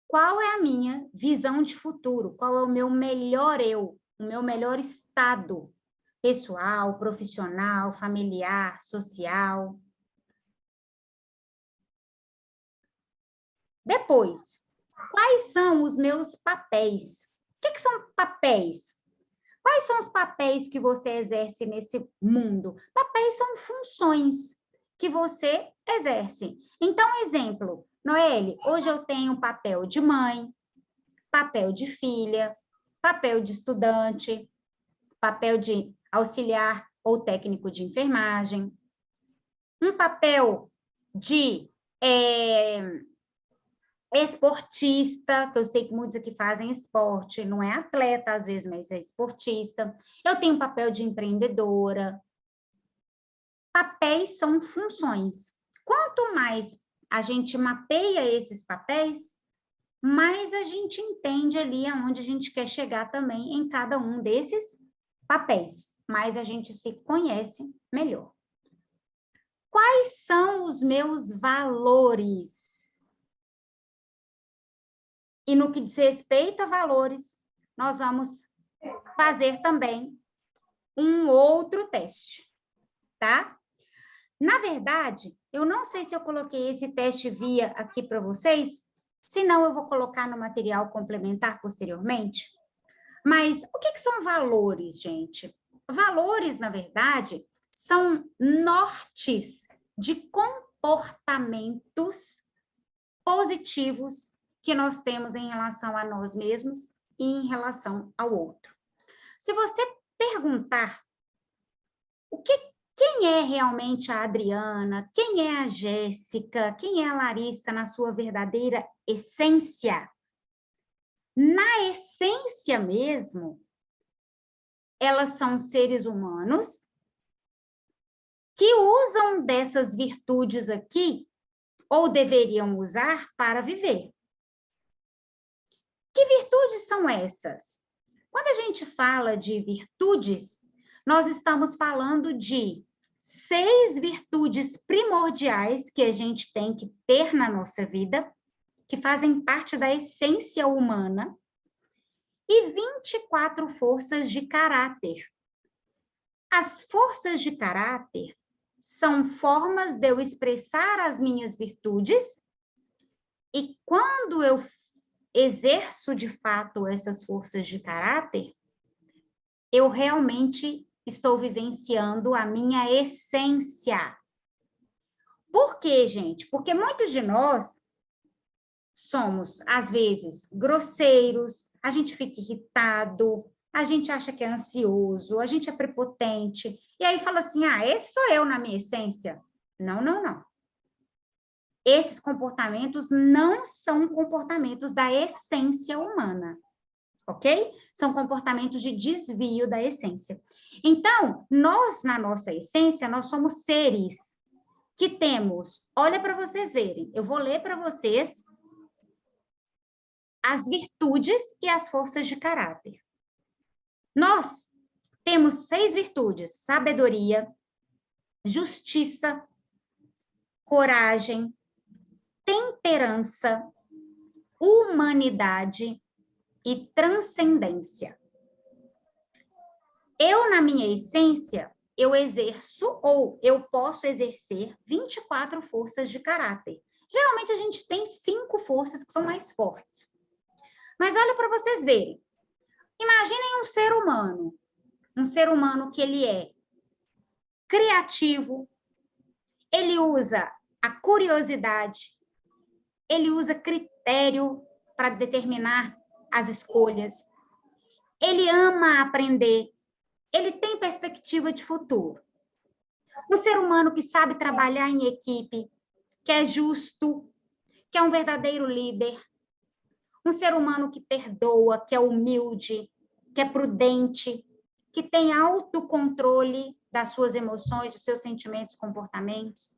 Qual é a minha visão de futuro? Qual é o meu melhor eu? O meu melhor estado? Pessoal, profissional, familiar, social. Depois, quais são os meus papéis? O que são papéis? Quais são os papéis que você exerce nesse mundo? Papéis são funções que você exerce. Então, exemplo, Noelle, hoje eu tenho papel de mãe, papel de filha, papel de estudante, papel de auxiliar ou técnico de enfermagem, um papel de esportista, que eu sei que muitos aqui fazem esporte, não é atleta às vezes, mas é esportista. Eu tenho papel de empreendedora. Papéis são funções. Quanto mais a gente mapeia esses papéis, mais a gente entende ali aonde a gente quer chegar também em cada um desses papéis. Mais a gente se conhece melhor. Quais são os meus valores? E no que diz respeito a valores, nós vamos fazer também um outro teste, tá? Na verdade, eu não sei se eu coloquei esse teste via aqui para vocês, senão eu vou colocar no material complementar posteriormente. Mas o que são valores, gente? Valores, na verdade, são nortes de comportamentos positivos que nós temos em relação a nós mesmos e em relação ao outro. Se você perguntar quem é realmente a Adriana, quem é a Jéssica, quem é a Larissa na sua verdadeira essência, na essência mesmo, elas são seres humanos que usam dessas virtudes aqui, ou deveriam usar, para viver. Que virtudes são essas? Quando a gente fala de virtudes, nós estamos falando de 6 virtudes primordiais que a gente tem que ter na nossa vida, que fazem parte da essência humana, e 24 forças de caráter. As forças de caráter são formas de eu expressar as minhas virtudes, e quando eu exerço de fato essas forças de caráter, eu realmente estou vivenciando a minha essência. Por quê, gente? Porque muitos de nós somos, às vezes, grosseiros, a gente fica irritado, a gente acha que é ansioso, a gente é prepotente, e aí fala assim, esse sou eu na minha essência. Não, não, não. Esses comportamentos não são comportamentos da essência humana, ok? São comportamentos de desvio da essência. Então, nós, na nossa essência, nós somos seres que temos, olha para vocês verem, eu vou ler para vocês as virtudes e as forças de caráter. Nós temos 6 virtudes: sabedoria, justiça, coragem, temperança, humanidade e transcendência. Eu, na minha essência, eu exerço ou eu posso exercer 24 forças de caráter. Geralmente a gente tem 5 forças que são mais fortes. Mas olha para vocês verem. Imaginem um ser humano que ele é criativo, ele usa a curiosidade, ele usa critério para determinar as escolhas, ele ama aprender, ele tem perspectiva de futuro. Um ser humano que sabe trabalhar em equipe, que é justo, que é um verdadeiro líder. Um ser humano que perdoa, que é humilde, que é prudente, que tem autocontrole das suas emoções, dos seus sentimentos, comportamentos.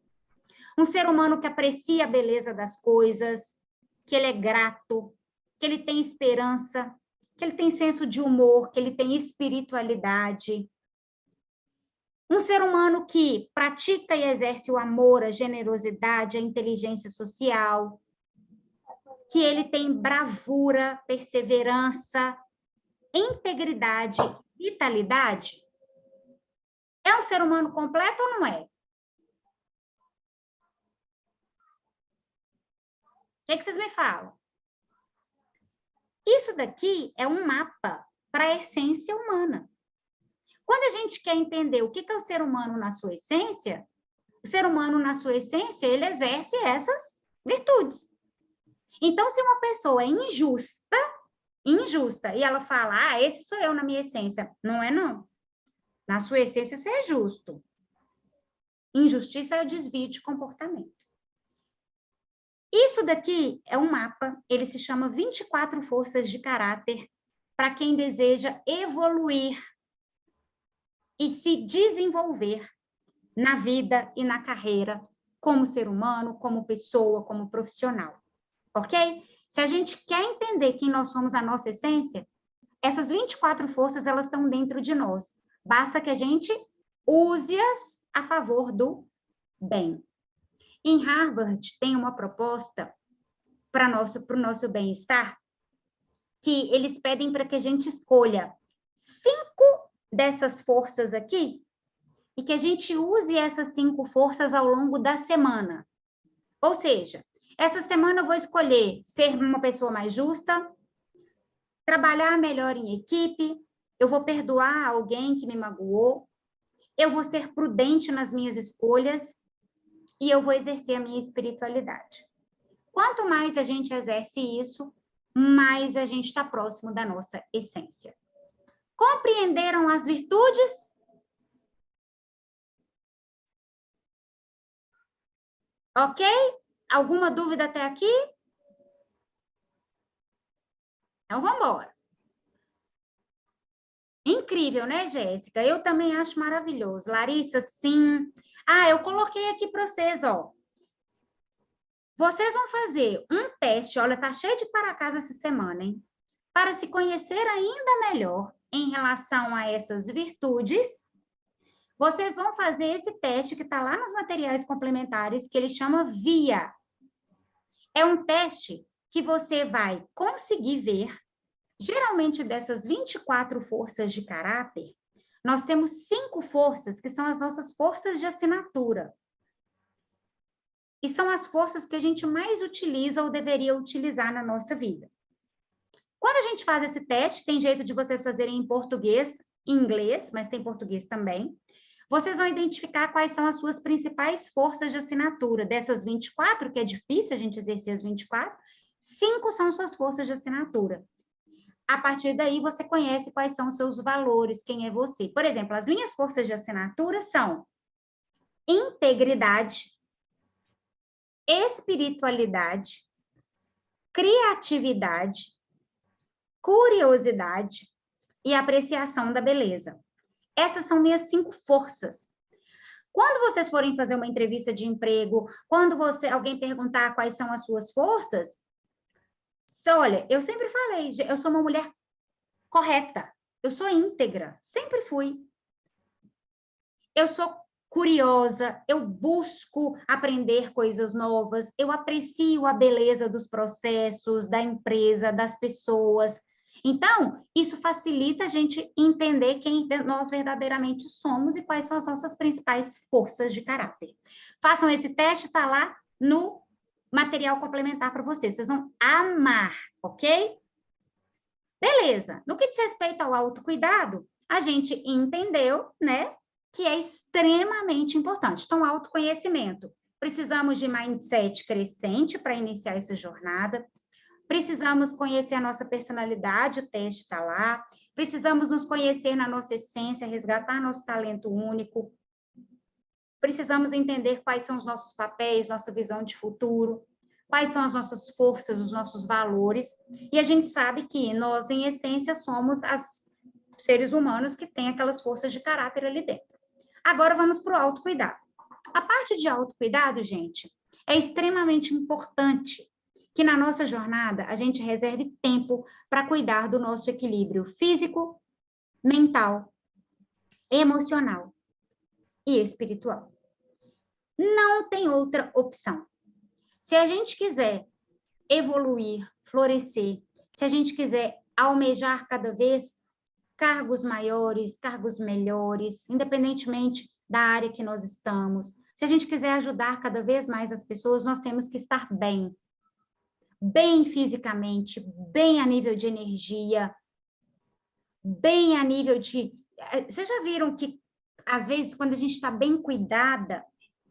Um ser humano que aprecia a beleza das coisas, que ele é grato, que ele tem esperança, que ele tem senso de humor, que ele tem espiritualidade. Um ser humano que pratica e exerce o amor, a generosidade, a inteligência social, que ele tem bravura, perseverança, integridade, vitalidade. É um ser humano completo ou não é? O que vocês me falam? Isso daqui é um mapa para a essência humana. Quando a gente quer entender o que é o ser humano na sua essência, o ser humano na sua essência, ele exerce essas virtudes. Então, se uma pessoa é injusta, e ela fala, esse sou eu na minha essência. Não é, não. Na sua essência, você é justo. Injustiça é o desvio de comportamento. Isso daqui é um mapa, ele se chama 24 forças de caráter, para quem deseja evoluir e se desenvolver na vida e na carreira, como ser humano, como pessoa, como profissional. Ok? Se a gente quer entender quem nós somos, a nossa essência, essas 24 forças, elas estão dentro de nós. Basta que a gente use-as a favor do bem. Em Harvard, tem uma proposta para o nosso bem-estar, que eles pedem para que a gente escolha 5 dessas forças aqui, e que a gente use essas 5 forças ao longo da semana. Ou seja, essa semana eu vou escolher ser uma pessoa mais justa, trabalhar melhor em equipe, eu vou perdoar alguém que me magoou, eu vou ser prudente nas minhas escolhas e eu vou exercer a minha espiritualidade. Quanto mais a gente exerce isso, mais a gente está próximo da nossa essência. Compreenderam as virtudes? Ok? Alguma dúvida até aqui? Então, vamos embora. Incrível, né, Jéssica? Eu também acho maravilhoso. Larissa, sim. Eu coloquei aqui para vocês, ó. Vocês vão fazer um teste, olha, tá cheio de para casa essa semana, hein? para se conhecer ainda melhor em relação a essas virtudes, vocês vão fazer esse teste que está lá nos materiais complementares, que ele chama VIA. É um teste que você vai conseguir ver, geralmente dessas 24 forças de caráter, nós temos 5 forças que são as nossas forças de assinatura. E são as forças que a gente mais utiliza ou deveria utilizar na nossa vida. Quando a gente faz esse teste, tem jeito de vocês fazerem em português, em inglês, mas tem português também. Vocês vão identificar quais são as suas principais forças de assinatura. Dessas 24, que é difícil a gente exercer as 24, 5 são suas forças de assinatura. A partir daí, você conhece quais são os seus valores, quem é você. Por exemplo, as minhas forças de assinatura são integridade, espiritualidade, criatividade, curiosidade e apreciação da beleza. Essas são minhas 5 forças. Quando vocês forem fazer uma entrevista de emprego, quando alguém perguntar quais são as suas forças, olha, eu sempre falei, eu sou uma mulher correta, eu sou íntegra, sempre fui. Eu sou curiosa, eu busco aprender coisas novas, eu aprecio a beleza dos processos, da empresa, das pessoas. Então, isso facilita a gente entender quem nós verdadeiramente somos e quais são as nossas principais forças de caráter. Façam esse teste, está lá no material complementar para vocês. Vocês vão amar, ok? Beleza. No que diz respeito ao autocuidado, a gente entendeu, né, que é extremamente importante. Então, autoconhecimento. Precisamos de mindset crescente para iniciar essa jornada. Precisamos conhecer a nossa personalidade, o teste está lá. Precisamos nos conhecer na nossa essência, resgatar nosso talento único. Precisamos entender quais são os nossos papéis, nossa visão de futuro, quais são as nossas forças, os nossos valores. E a gente sabe que nós, em essência, somos os seres humanos que têm aquelas forças de caráter ali dentro. Agora vamos para o autocuidado. A parte de autocuidado, gente, é extremamente importante que na nossa jornada a gente reserve tempo para cuidar do nosso equilíbrio físico, mental, emocional e espiritual. Não tem outra opção. Se a gente quiser evoluir, florescer, se a gente quiser almejar cada vez cargos maiores, cargos melhores, independentemente da área que nós estamos, se a gente quiser ajudar cada vez mais as pessoas, nós temos que estar bem. Bem fisicamente, bem a nível de energia, bem a nível de... Vocês já viram que, às vezes, quando a gente está bem cuidada,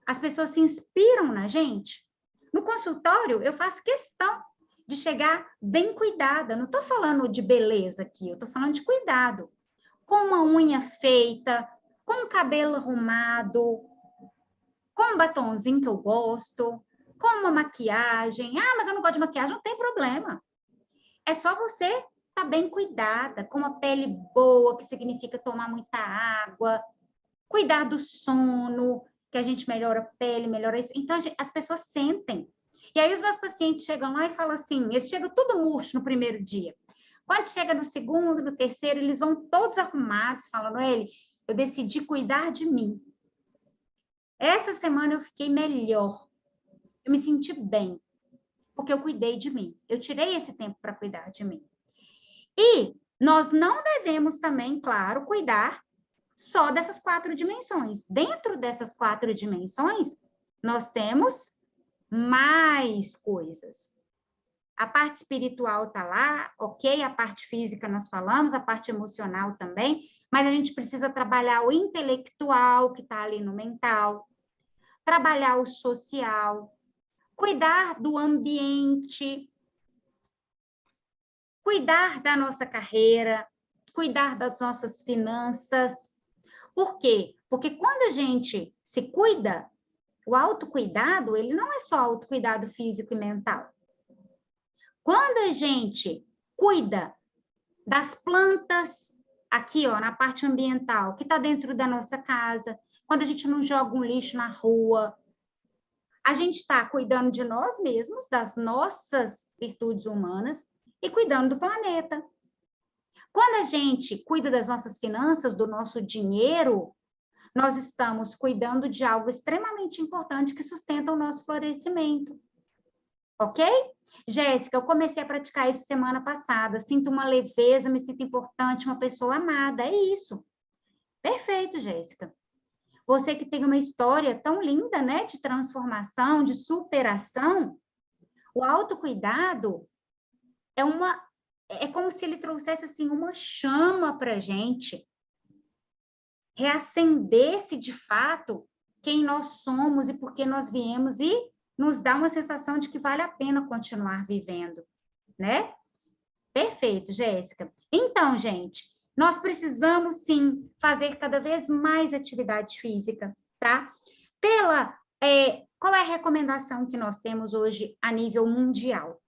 as pessoas se inspiram na gente? No consultório, eu faço questão de chegar bem cuidada. Não estou falando de beleza aqui, eu estou falando de cuidado. Com uma unha feita, com o cabelo arrumado, com um batonzinho que eu gosto, com uma maquiagem. Ah, mas eu não gosto de maquiagem. Não tem problema. É só você estar bem cuidada, com uma pele boa, que significa tomar muita água, cuidar do sono, que a gente melhora a pele, melhora isso. Então, as pessoas sentem. E aí os meus pacientes chegam lá e falam assim, eles chegam tudo murcho no primeiro dia. Quando chega no segundo, no terceiro, eles vão todos arrumados, falando, eu decidi cuidar de mim. Essa semana eu fiquei melhor. Eu me senti bem, porque eu cuidei de mim. Eu tirei esse tempo para cuidar de mim. E nós não devemos também, claro, cuidar só dessas 4 dimensões. Dentro dessas 4 dimensões, nós temos mais coisas. A parte espiritual está lá, ok? A parte física nós falamos, a parte emocional também, mas a gente precisa trabalhar o intelectual, que está ali no mental, trabalhar o social, cuidar do ambiente, cuidar da nossa carreira, cuidar das nossas finanças. Por quê? Porque quando a gente se cuida, o autocuidado, ele não é só autocuidado físico e mental. Quando a gente cuida das plantas, aqui, ó, na parte ambiental, que está dentro da nossa casa, quando a gente não joga um lixo na rua, a gente está cuidando de nós mesmos, das nossas virtudes humanas, e cuidando do planeta. Quando a gente cuida das nossas finanças, do nosso dinheiro, nós estamos cuidando de algo extremamente importante que sustenta o nosso florescimento. Ok? Jéssica, eu comecei a praticar isso semana passada. Sinto uma leveza, me sinto importante, uma pessoa amada. É isso. Perfeito, Jéssica. Você que tem uma história tão linda, né? De transformação, de superação. O autocuidado é como se ele trouxesse assim uma chama para a gente, reacendesse de fato quem nós somos e por que nós viemos e nos dá uma sensação de que vale a pena continuar vivendo, né? Perfeito, Jéssica. Então, gente, nós precisamos sim fazer cada vez mais atividade física, tá? Qual é a recomendação que nós temos hoje a nível mundial?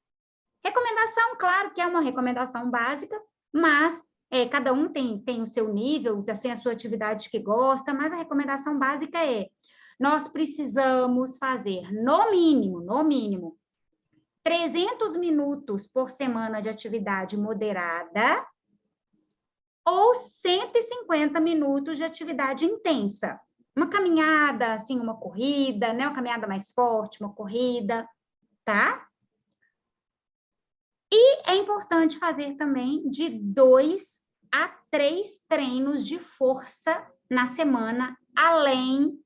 Recomendação, claro que é uma recomendação básica, mas cada um tem o seu nível, tem a sua atividade que gosta, mas a recomendação básica é: nós precisamos fazer, no mínimo, 300 minutos por semana de atividade moderada ou 150 minutos de atividade intensa. Uma caminhada, assim, uma corrida, né? Uma caminhada mais forte, uma corrida, tá? E é importante fazer também de 2 a 3 treinos de força na semana, além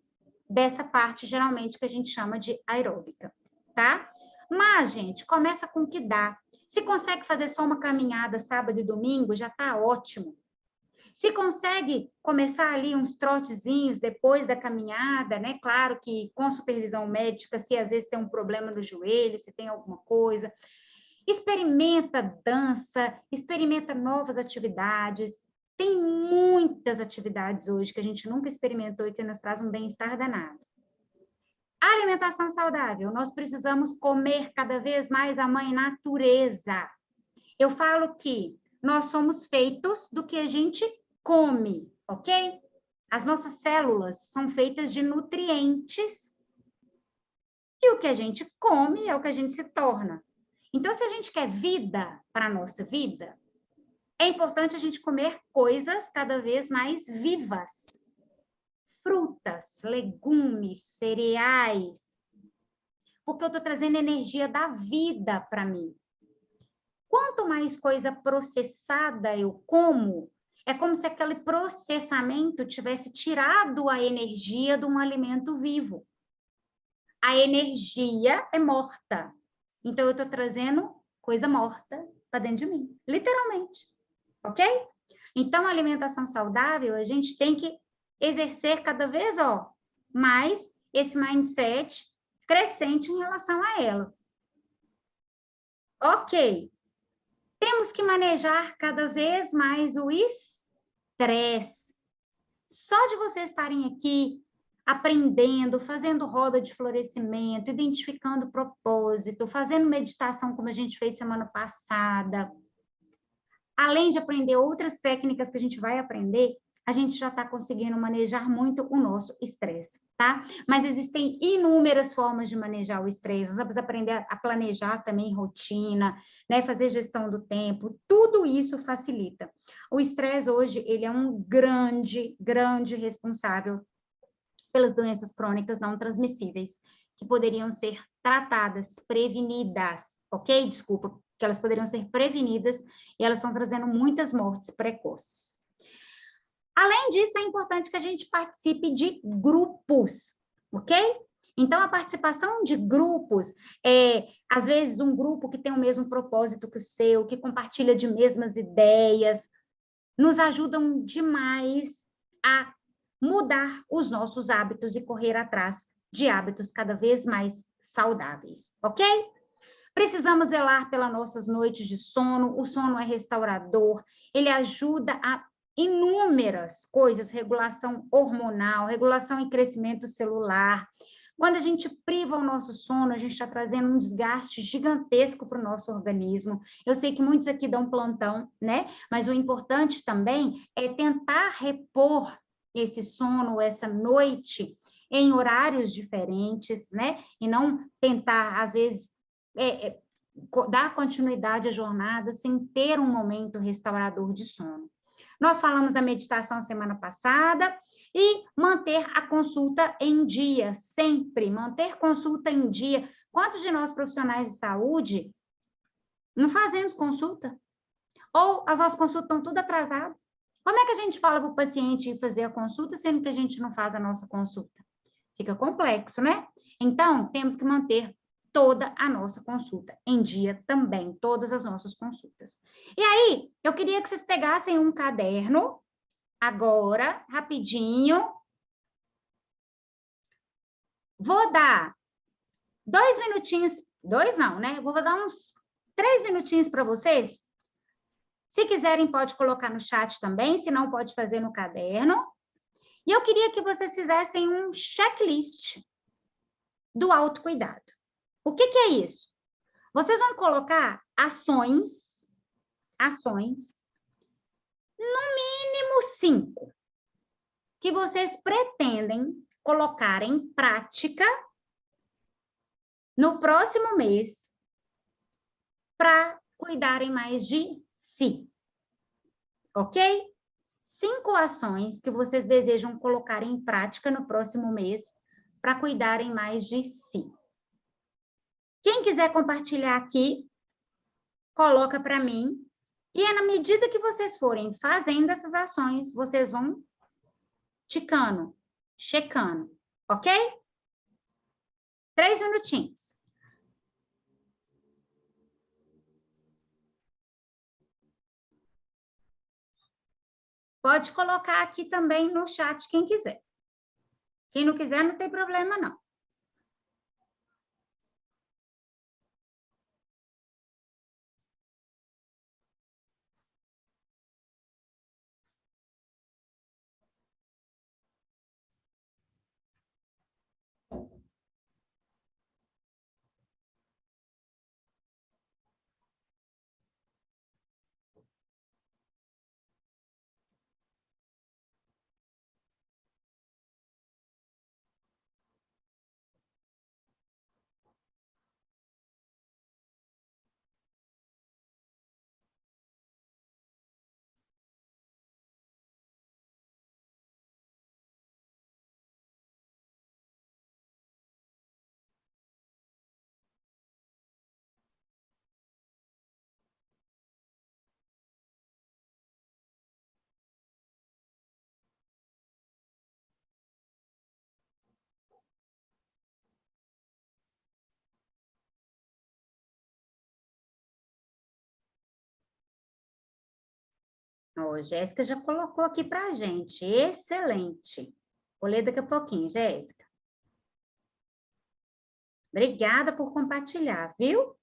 dessa parte, geralmente, que a gente chama de aeróbica, tá? Mas, gente, começa com o que dá. Se consegue fazer só uma caminhada sábado e domingo, já tá ótimo. Se consegue começar ali uns trotezinhos depois da caminhada, né? Claro que com supervisão médica, se às vezes tem um problema no joelho, se tem alguma coisa. Experimenta dança, experimenta novas atividades. Tem muitas atividades hoje que a gente nunca experimentou e que nos traz um bem-estar danado. Alimentação saudável. Nós precisamos comer cada vez mais a mãe natureza. Eu falo que nós somos feitos do que a gente come, ok? As nossas células são feitas de nutrientes e o que a gente come é o que a gente se torna. Então, se a gente quer vida para a nossa vida, é importante a gente comer coisas cada vez mais vivas. Frutas, legumes, cereais. Porque eu estou trazendo energia da vida para mim. Quanto mais coisa processada eu como, é como se aquele processamento tivesse tirado a energia de um alimento vivo. A energia é morta. Então, eu estou trazendo coisa morta para dentro de mim, literalmente, ok? Então, a alimentação saudável, a gente tem que exercer cada vez mais esse mindset crescente em relação a ela. Ok. Temos que manejar cada vez mais o estresse. Só de vocês estarem aqui aprendendo, fazendo roda de florescimento, identificando propósito, fazendo meditação como a gente fez semana passada, além de aprender outras técnicas que a gente vai aprender, a gente já está conseguindo manejar muito o nosso estresse, tá? Mas existem inúmeras formas de manejar o estresse, nós vamos aprender a planejar também rotina, né? Fazer gestão do tempo, tudo isso facilita. O estresse hoje, ele é um grande responsável pelas doenças crônicas não transmissíveis, que poderiam ser tratadas, prevenidas, ok? Desculpa, que elas poderiam ser prevenidas e elas estão trazendo muitas mortes precoces. Além disso, é importante que a gente participe de grupos, ok? Então, a participação de grupos, às vezes um grupo que tem o mesmo propósito que o seu, que compartilha de mesmas ideias, nos ajudam demais a mudar os nossos hábitos e correr atrás de hábitos cada vez mais saudáveis, ok? Precisamos zelar pelas nossas noites de sono, o sono é restaurador, ele ajuda a inúmeras coisas, regulação hormonal, regulação e crescimento celular. Quando a gente priva o nosso sono, a gente está trazendo um desgaste gigantesco para o nosso organismo. Eu sei que muitos aqui dão plantão, né? Mas o importante também é tentar repor esse sono, essa noite, em horários diferentes, né? E não tentar, às vezes, dar continuidade à jornada sem ter um momento restaurador de sono. Nós falamos da meditação semana passada e manter a consulta em dia, sempre, manter consulta em dia. Quantos de nós profissionais de saúde não fazemos consulta? Ou as nossas consultas estão tudo atrasadas? Como é que a gente fala para o paciente ir fazer a consulta, sendo que a gente não faz a nossa consulta? Fica complexo, né? Então, temos que manter toda a nossa consulta em dia também, todas as nossas consultas. E aí, eu queria que vocês pegassem um caderno, agora, rapidinho. Vou dar 2 minutinhos, 2 não, né? Vou dar uns 3 minutinhos para vocês. Se quiserem, pode colocar no chat também, se não, pode fazer no caderno. E eu queria que vocês fizessem um checklist do autocuidado. O que é isso? Vocês vão colocar ações, no mínimo 5, que vocês pretendem colocar em prática no próximo mês para cuidarem mais de si. Ok? 5 ações que vocês desejam colocar em prática no próximo mês para cuidarem mais de si. Quem quiser compartilhar aqui, coloca para mim. E é na medida que vocês forem fazendo essas ações, vocês vão ticando, checando, ok? 3 minutinhos. Pode colocar aqui também no chat quem quiser. Quem não quiser, não tem problema, não. Ó, Jéssica já colocou aqui para a gente. Excelente. Vou ler daqui a pouquinho, Jéssica. Obrigada por compartilhar, viu?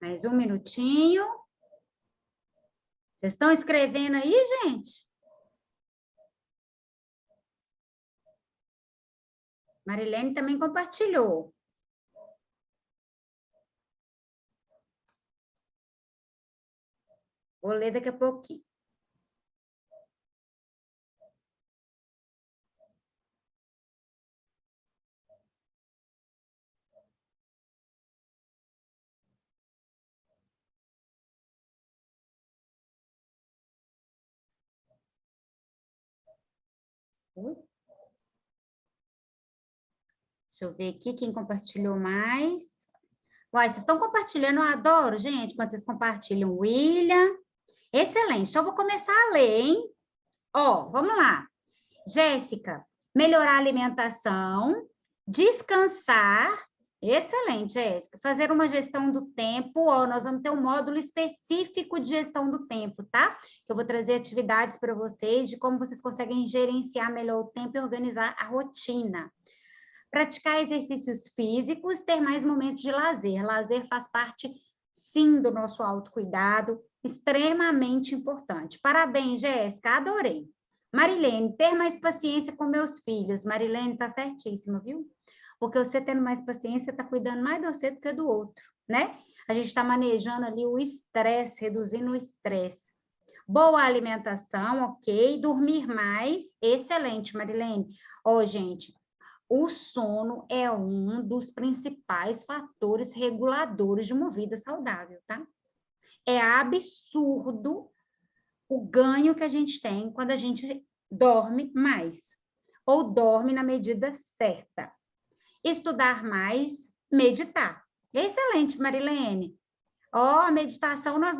Mais um minutinho. Vocês estão escrevendo aí, gente? Marilene também compartilhou. Vou ler daqui a pouquinho. Deixa eu ver aqui quem compartilhou mais. Uai, vocês estão compartilhando, eu adoro, gente, quando vocês compartilham. William. Excelente, então eu vou começar a ler, hein? Ó, vamos lá. Jéssica, melhorar a alimentação, descansar Excelente, Jéssica. Fazer uma gestão do tempo, ó, nós vamos ter um módulo específico de gestão do tempo, tá? Eu vou trazer atividades para vocês de como vocês conseguem gerenciar melhor o tempo e organizar a rotina. Praticar exercícios físicos, ter mais momentos de lazer. Lazer faz parte, sim, do nosso autocuidado, extremamente importante. Parabéns, Jéssica, adorei. Marilene, ter mais paciência com meus filhos. Marilene, tá certíssima, viu? Porque você tendo mais paciência, está cuidando mais de você do que do outro, né? A gente está manejando ali o estresse, reduzindo o estresse. Boa alimentação, ok. Dormir mais, excelente, Marilene. Ó, gente, o sono é um dos principais fatores reguladores de uma vida saudável, tá? É absurdo o ganho que a gente tem quando a gente dorme mais, ou dorme na medida certa. Estudar mais, meditar. Excelente, Marilene. Ó, a meditação nós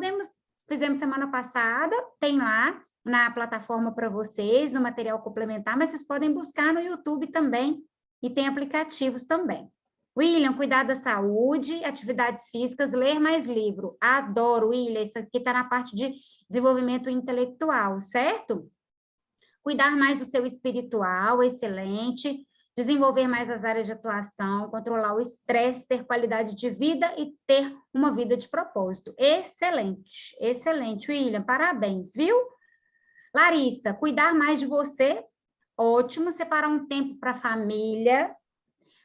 fizemos semana passada, tem lá na plataforma para vocês, no material complementar, mas vocês podem buscar no YouTube também, e tem aplicativos também. William, cuidar da saúde, atividades físicas, ler mais livro. Adoro, William, isso aqui está na parte de desenvolvimento intelectual, certo? Cuidar mais do seu espiritual, excelente. Desenvolver mais as áreas de atuação, controlar o estresse, ter qualidade de vida e ter uma vida de propósito. Excelente, excelente, William, parabéns, viu? Larissa, cuidar mais de você, ótimo, separar um tempo para a família,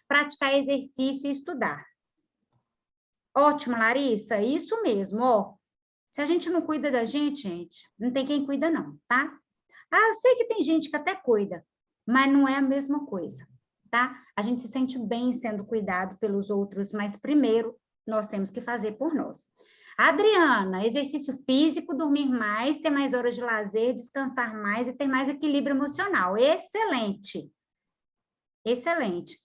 praticar exercício e estudar. Ótimo, Larissa, isso mesmo, ó. Se a gente não cuida da gente, não tem quem cuida não, tá? Ah, eu sei que tem gente que até cuida, mas não é a mesma coisa. Tá? A gente se sente bem sendo cuidado pelos outros, mas primeiro nós temos que fazer por nós. Adriana, exercício físico, dormir mais, ter mais horas de lazer, descansar mais e ter mais equilíbrio emocional. Excelente. Excelente.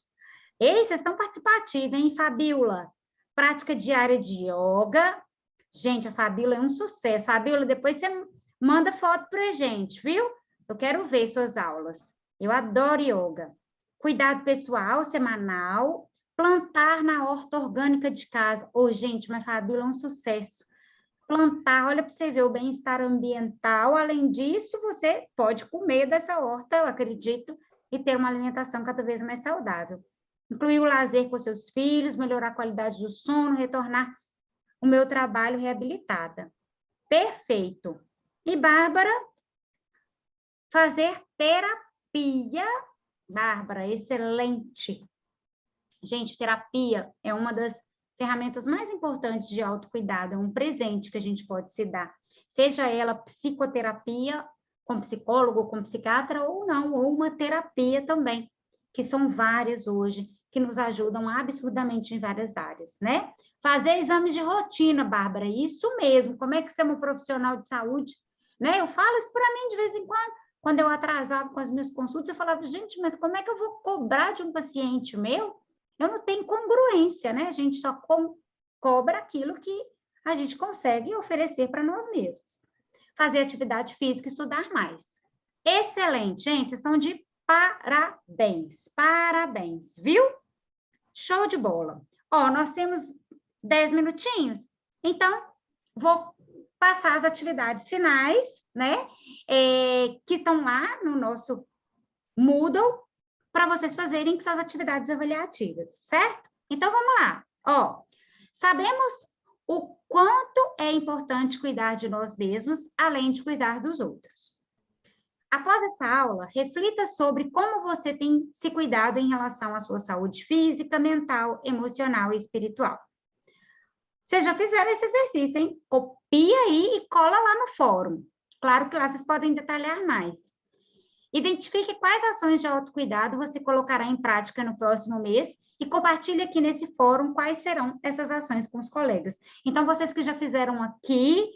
Ei, vocês estão participativos, hein, Fabiola? Prática diária de yoga. Gente, a Fabiola é um sucesso. Fabiola, depois você manda foto pra gente, viu? Eu quero ver suas aulas. Eu adoro yoga. Cuidado pessoal, semanal, plantar na horta orgânica de casa. Ô, gente, mas Fabiola é um sucesso. Plantar, olha para você ver o bem-estar ambiental. Além disso, você pode comer dessa horta, eu acredito, e ter uma alimentação cada vez mais saudável. Incluir o lazer com seus filhos, melhorar a qualidade do sono, retornar o meu trabalho reabilitada. Perfeito. E Bárbara, fazer terapia. Bárbara, excelente. Gente, terapia é uma das ferramentas mais importantes de autocuidado, é um presente que a gente pode se dar. Seja ela psicoterapia, com psicólogo, com psiquiatra, ou não, ou uma terapia também, que são várias hoje, que nos ajudam absurdamente em várias áreas, né? Fazer exames de rotina, Bárbara, isso mesmo. Como é que você é uma profissional de saúde? Né? Eu falo isso para mim de vez em quando eu atrasava com as minhas consultas, eu falava, gente, mas como é que eu vou cobrar de um paciente meu? Eu não tenho congruência, né? A gente só cobra aquilo que a gente consegue oferecer para nós mesmos. Fazer atividade física, estudar mais. Excelente, gente, vocês estão de parabéns, parabéns, viu? Show de bola. Ó, nós temos 10 minutinhos, então vou passar as atividades finais, né, que estão lá no nosso Moodle, para vocês fazerem suas atividades avaliativas, certo? Então, vamos lá. Ó, sabemos o quanto é importante cuidar de nós mesmos, além de cuidar dos outros. Após essa aula, reflita sobre como você tem se cuidado em relação à sua saúde física, mental, emocional e espiritual. Vocês já fizeram esse exercício, hein? Copia aí e cola lá no fórum. Claro que lá vocês podem detalhar mais. Identifique quais ações de autocuidado você colocará em prática no próximo mês e compartilhe aqui nesse fórum quais serão essas ações com os colegas. Então, vocês que já fizeram aqui,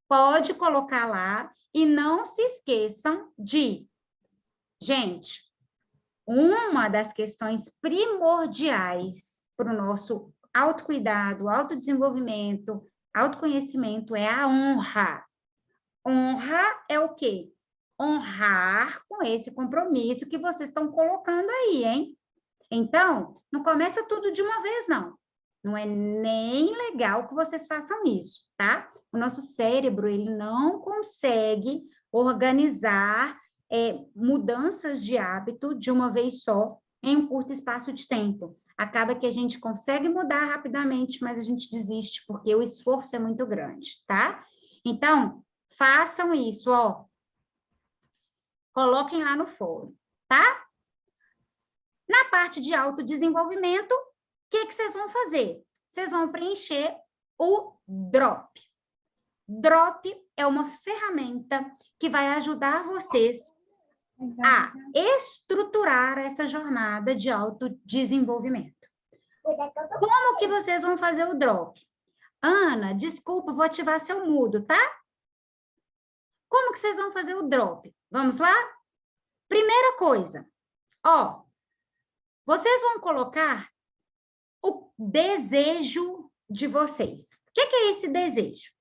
pode colocar lá e não se esqueçam de... Gente, uma das questões primordiais para o nosso autocuidado, autodesenvolvimento, autoconhecimento é a honra. Honra é o quê? Honrar com esse compromisso que vocês estão colocando aí, hein? Então, não começa tudo de uma vez, não. Não é nem legal que vocês façam isso, tá? O nosso cérebro, ele não consegue organizar mudanças de hábito de uma vez só em um curto espaço de tempo. Acaba que a gente consegue mudar rapidamente, mas a gente desiste porque o esforço é muito grande, tá? Então, façam isso, ó. Coloquem lá no fórum, tá? Na parte de autodesenvolvimento, o que vocês vão fazer? Vocês vão preencher o DROP. DROP é uma ferramenta que vai ajudar vocês a estruturar essa jornada de autodesenvolvimento. Como que vocês vão fazer o DROP? Ana, desculpa, vou ativar seu mudo, tá? Como que vocês vão fazer o DROP? Vamos lá? Primeira coisa, ó, vocês vão colocar o desejo de vocês. O que é esse desejo?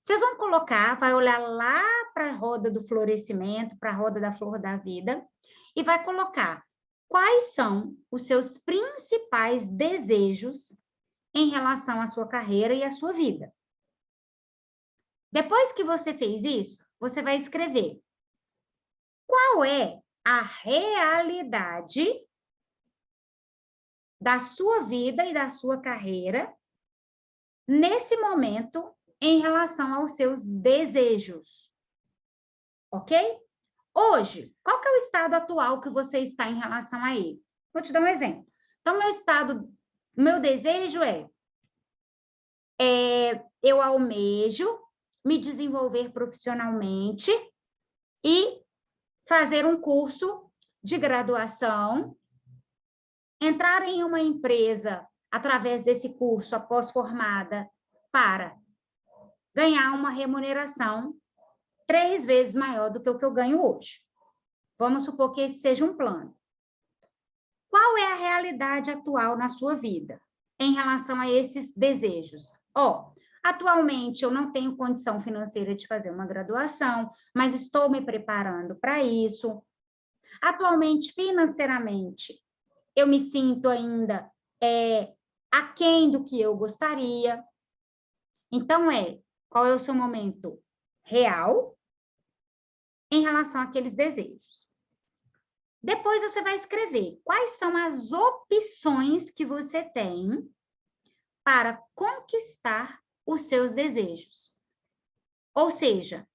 Vocês vão colocar, vai olhar lá para a roda do florescimento, para a roda da flor da vida, e vai colocar quais são os seus principais desejos em relação à sua carreira e à sua vida. Depois que você fez isso, você vai escrever qual é a realidade da sua vida e da sua carreira nesse momento em relação aos seus desejos. Ok? Hoje, qual que é o estado atual que você está em relação a ele? Vou te dar um exemplo. Então, meu desejo eu almejo me desenvolver profissionalmente e fazer um curso de graduação, entrar em uma empresa através desse curso, após formada, para ganhar uma remuneração 3 vezes maior do que o que eu ganho hoje. Vamos supor que esse seja um plano. Qual é a realidade atual na sua vida em relação a esses desejos? Ó, atualmente eu não tenho condição financeira de fazer uma graduação, mas estou me preparando para isso. Atualmente, financeiramente, eu me sinto ainda aquém do que eu gostaria. Então, qual é o seu momento real em relação àqueles desejos? Depois você vai escrever quais são as opções que você tem para conquistar os seus desejos. Ou seja,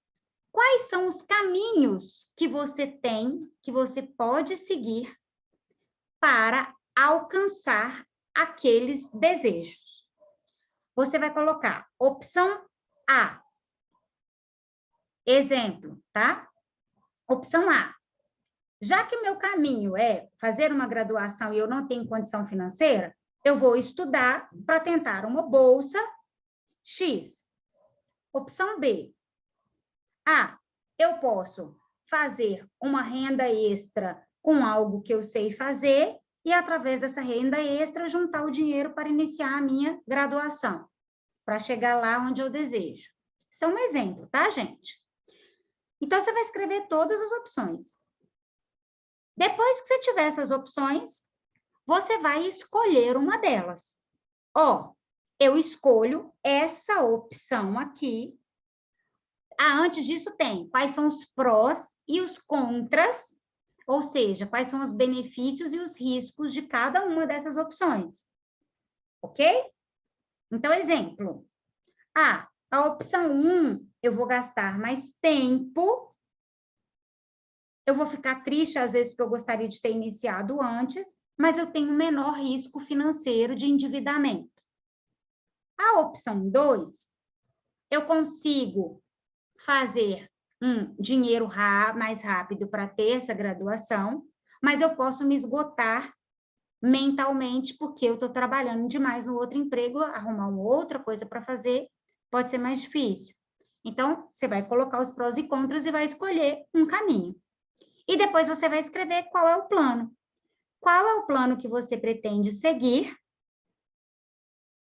quais são os caminhos que você tem, que você pode seguir para alcançar aqueles desejos. Você vai colocar opção A. Exemplo, tá? Opção A. Já que meu caminho é fazer uma graduação e eu não tenho condição financeira, eu vou estudar para tentar uma bolsa X. Opção B. Eu posso fazer uma renda extra com algo que eu sei fazer e, através dessa renda extra, juntar o dinheiro para iniciar a minha graduação, para chegar lá onde eu desejo. Isso é um exemplo, tá, gente? Então, você vai escrever todas as opções. Depois que você tiver essas opções, você vai escolher uma delas. Eu escolho essa opção aqui. Antes disso tem quais são os prós e os contras, ou seja, quais são os benefícios e os riscos de cada uma dessas opções. Ok? Então, exemplo. A opção 1, eu vou gastar mais tempo. Eu vou ficar triste, às vezes, porque eu gostaria de ter iniciado antes, mas eu tenho menor risco financeiro de endividamento. A opção 2, eu consigo fazer dinheiro mais rápido para ter essa graduação, mas eu posso me esgotar mentalmente porque eu estou trabalhando demais no outro emprego, arrumar uma outra coisa para fazer pode ser mais difícil. Então, você vai colocar os prós e contras e vai escolher um caminho. E depois você vai escrever qual é o plano. Qual é o plano que você pretende seguir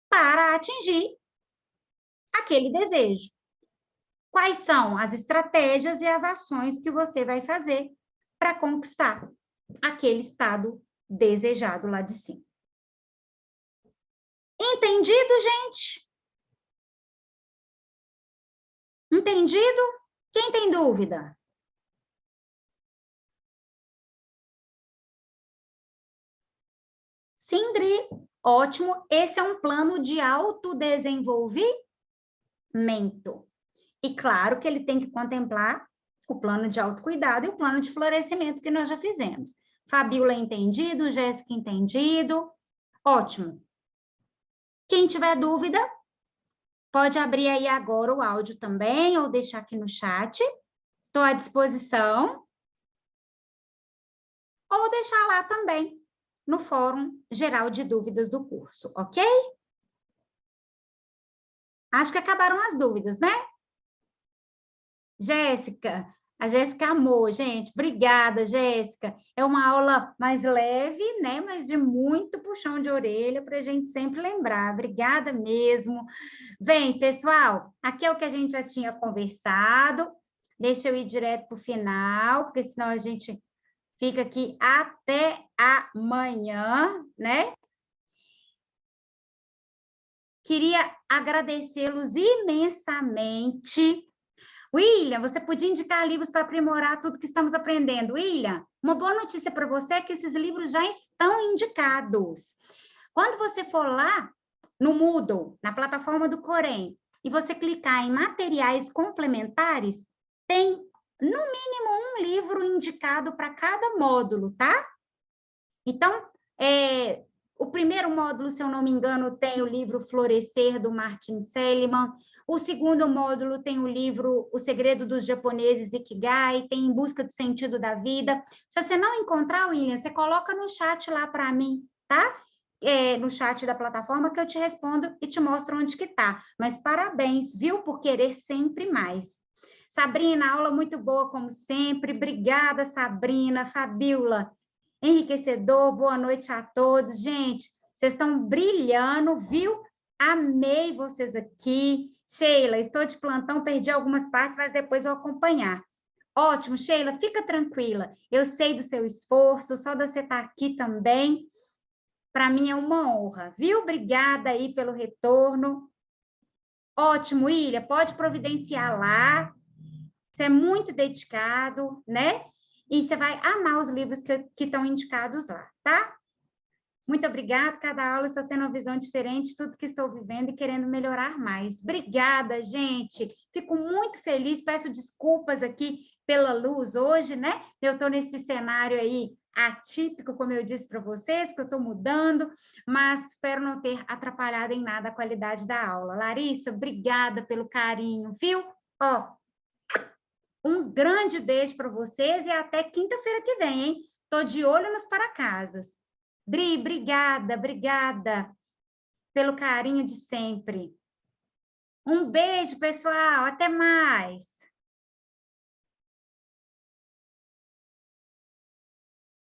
para atingir aquele desejo? Quais são as estratégias e as ações que você vai fazer para conquistar aquele estado desejado lá de cima. Entendido, gente? Entendido? Quem tem dúvida? Sindri, ótimo. Esse é um plano de autodesenvolvimento. E claro que ele tem que contemplar o plano de autocuidado e o plano de florescimento que nós já fizemos. Fabiola entendido, Jéssica entendido. Ótimo. Quem tiver dúvida, pode abrir aí agora o áudio também ou deixar aqui no chat. Estou à disposição. Ou deixar lá também, no Fórum Geral de Dúvidas do curso, ok? Acho que acabaram as dúvidas, né? Jéssica, a Jéssica amou, gente. Obrigada, Jéssica. É uma aula mais leve, né? Mas de muito puxão de orelha para a gente sempre lembrar. Obrigada mesmo. Vem, pessoal, aqui é o que a gente já tinha conversado. Deixa eu ir direto para o final, porque senão a gente fica aqui até amanhã, né? Queria agradecê-los imensamente. William, você podia indicar livros para aprimorar tudo que estamos aprendendo. William, uma boa notícia para você é que esses livros já estão indicados. Quando você for lá no Moodle, na plataforma do Corém, e você clicar em materiais complementares, tem no mínimo um livro indicado para cada módulo, tá? Então, o primeiro módulo, se eu não me engano, tem o livro Florescer, do Martin Seligman. O segundo módulo tem o livro O Segredo dos Japoneses, Ikigai, tem Em Busca do Sentido da Vida. Se você não encontrar, William, você coloca no chat lá para mim, tá? No chat da plataforma que eu te respondo e te mostro onde que tá. Mas parabéns, viu? Por querer sempre mais. Sabrina, aula muito boa, como sempre. Obrigada, Sabrina. Fabiola, enriquecedor, boa noite a todos. Gente, vocês estão brilhando, viu? Amei vocês aqui. Sheila, estou de plantão, perdi algumas partes, mas depois vou acompanhar. Ótimo, Sheila, fica tranquila. Eu sei do seu esforço, só de você estar aqui também, para mim é uma honra, viu? Obrigada aí pelo retorno. Ótimo, Ilha, pode providenciar lá. Você é muito dedicado, né? E você vai amar os livros que estão indicados lá, tá? Muito obrigada, cada aula estou tendo uma visão diferente, tudo que estou vivendo e querendo melhorar mais. Obrigada, gente. Fico muito feliz, peço desculpas aqui pela luz hoje, né? Eu estou nesse cenário aí atípico, como eu disse para vocês, porque eu estou mudando, mas espero não ter atrapalhado em nada a qualidade da aula. Larissa, obrigada pelo carinho, viu? Ó, um grande beijo para vocês e até quinta-feira que vem, hein? Estou de olho nos para-casas. Dri, obrigada pelo carinho de sempre. Um beijo, pessoal, até mais.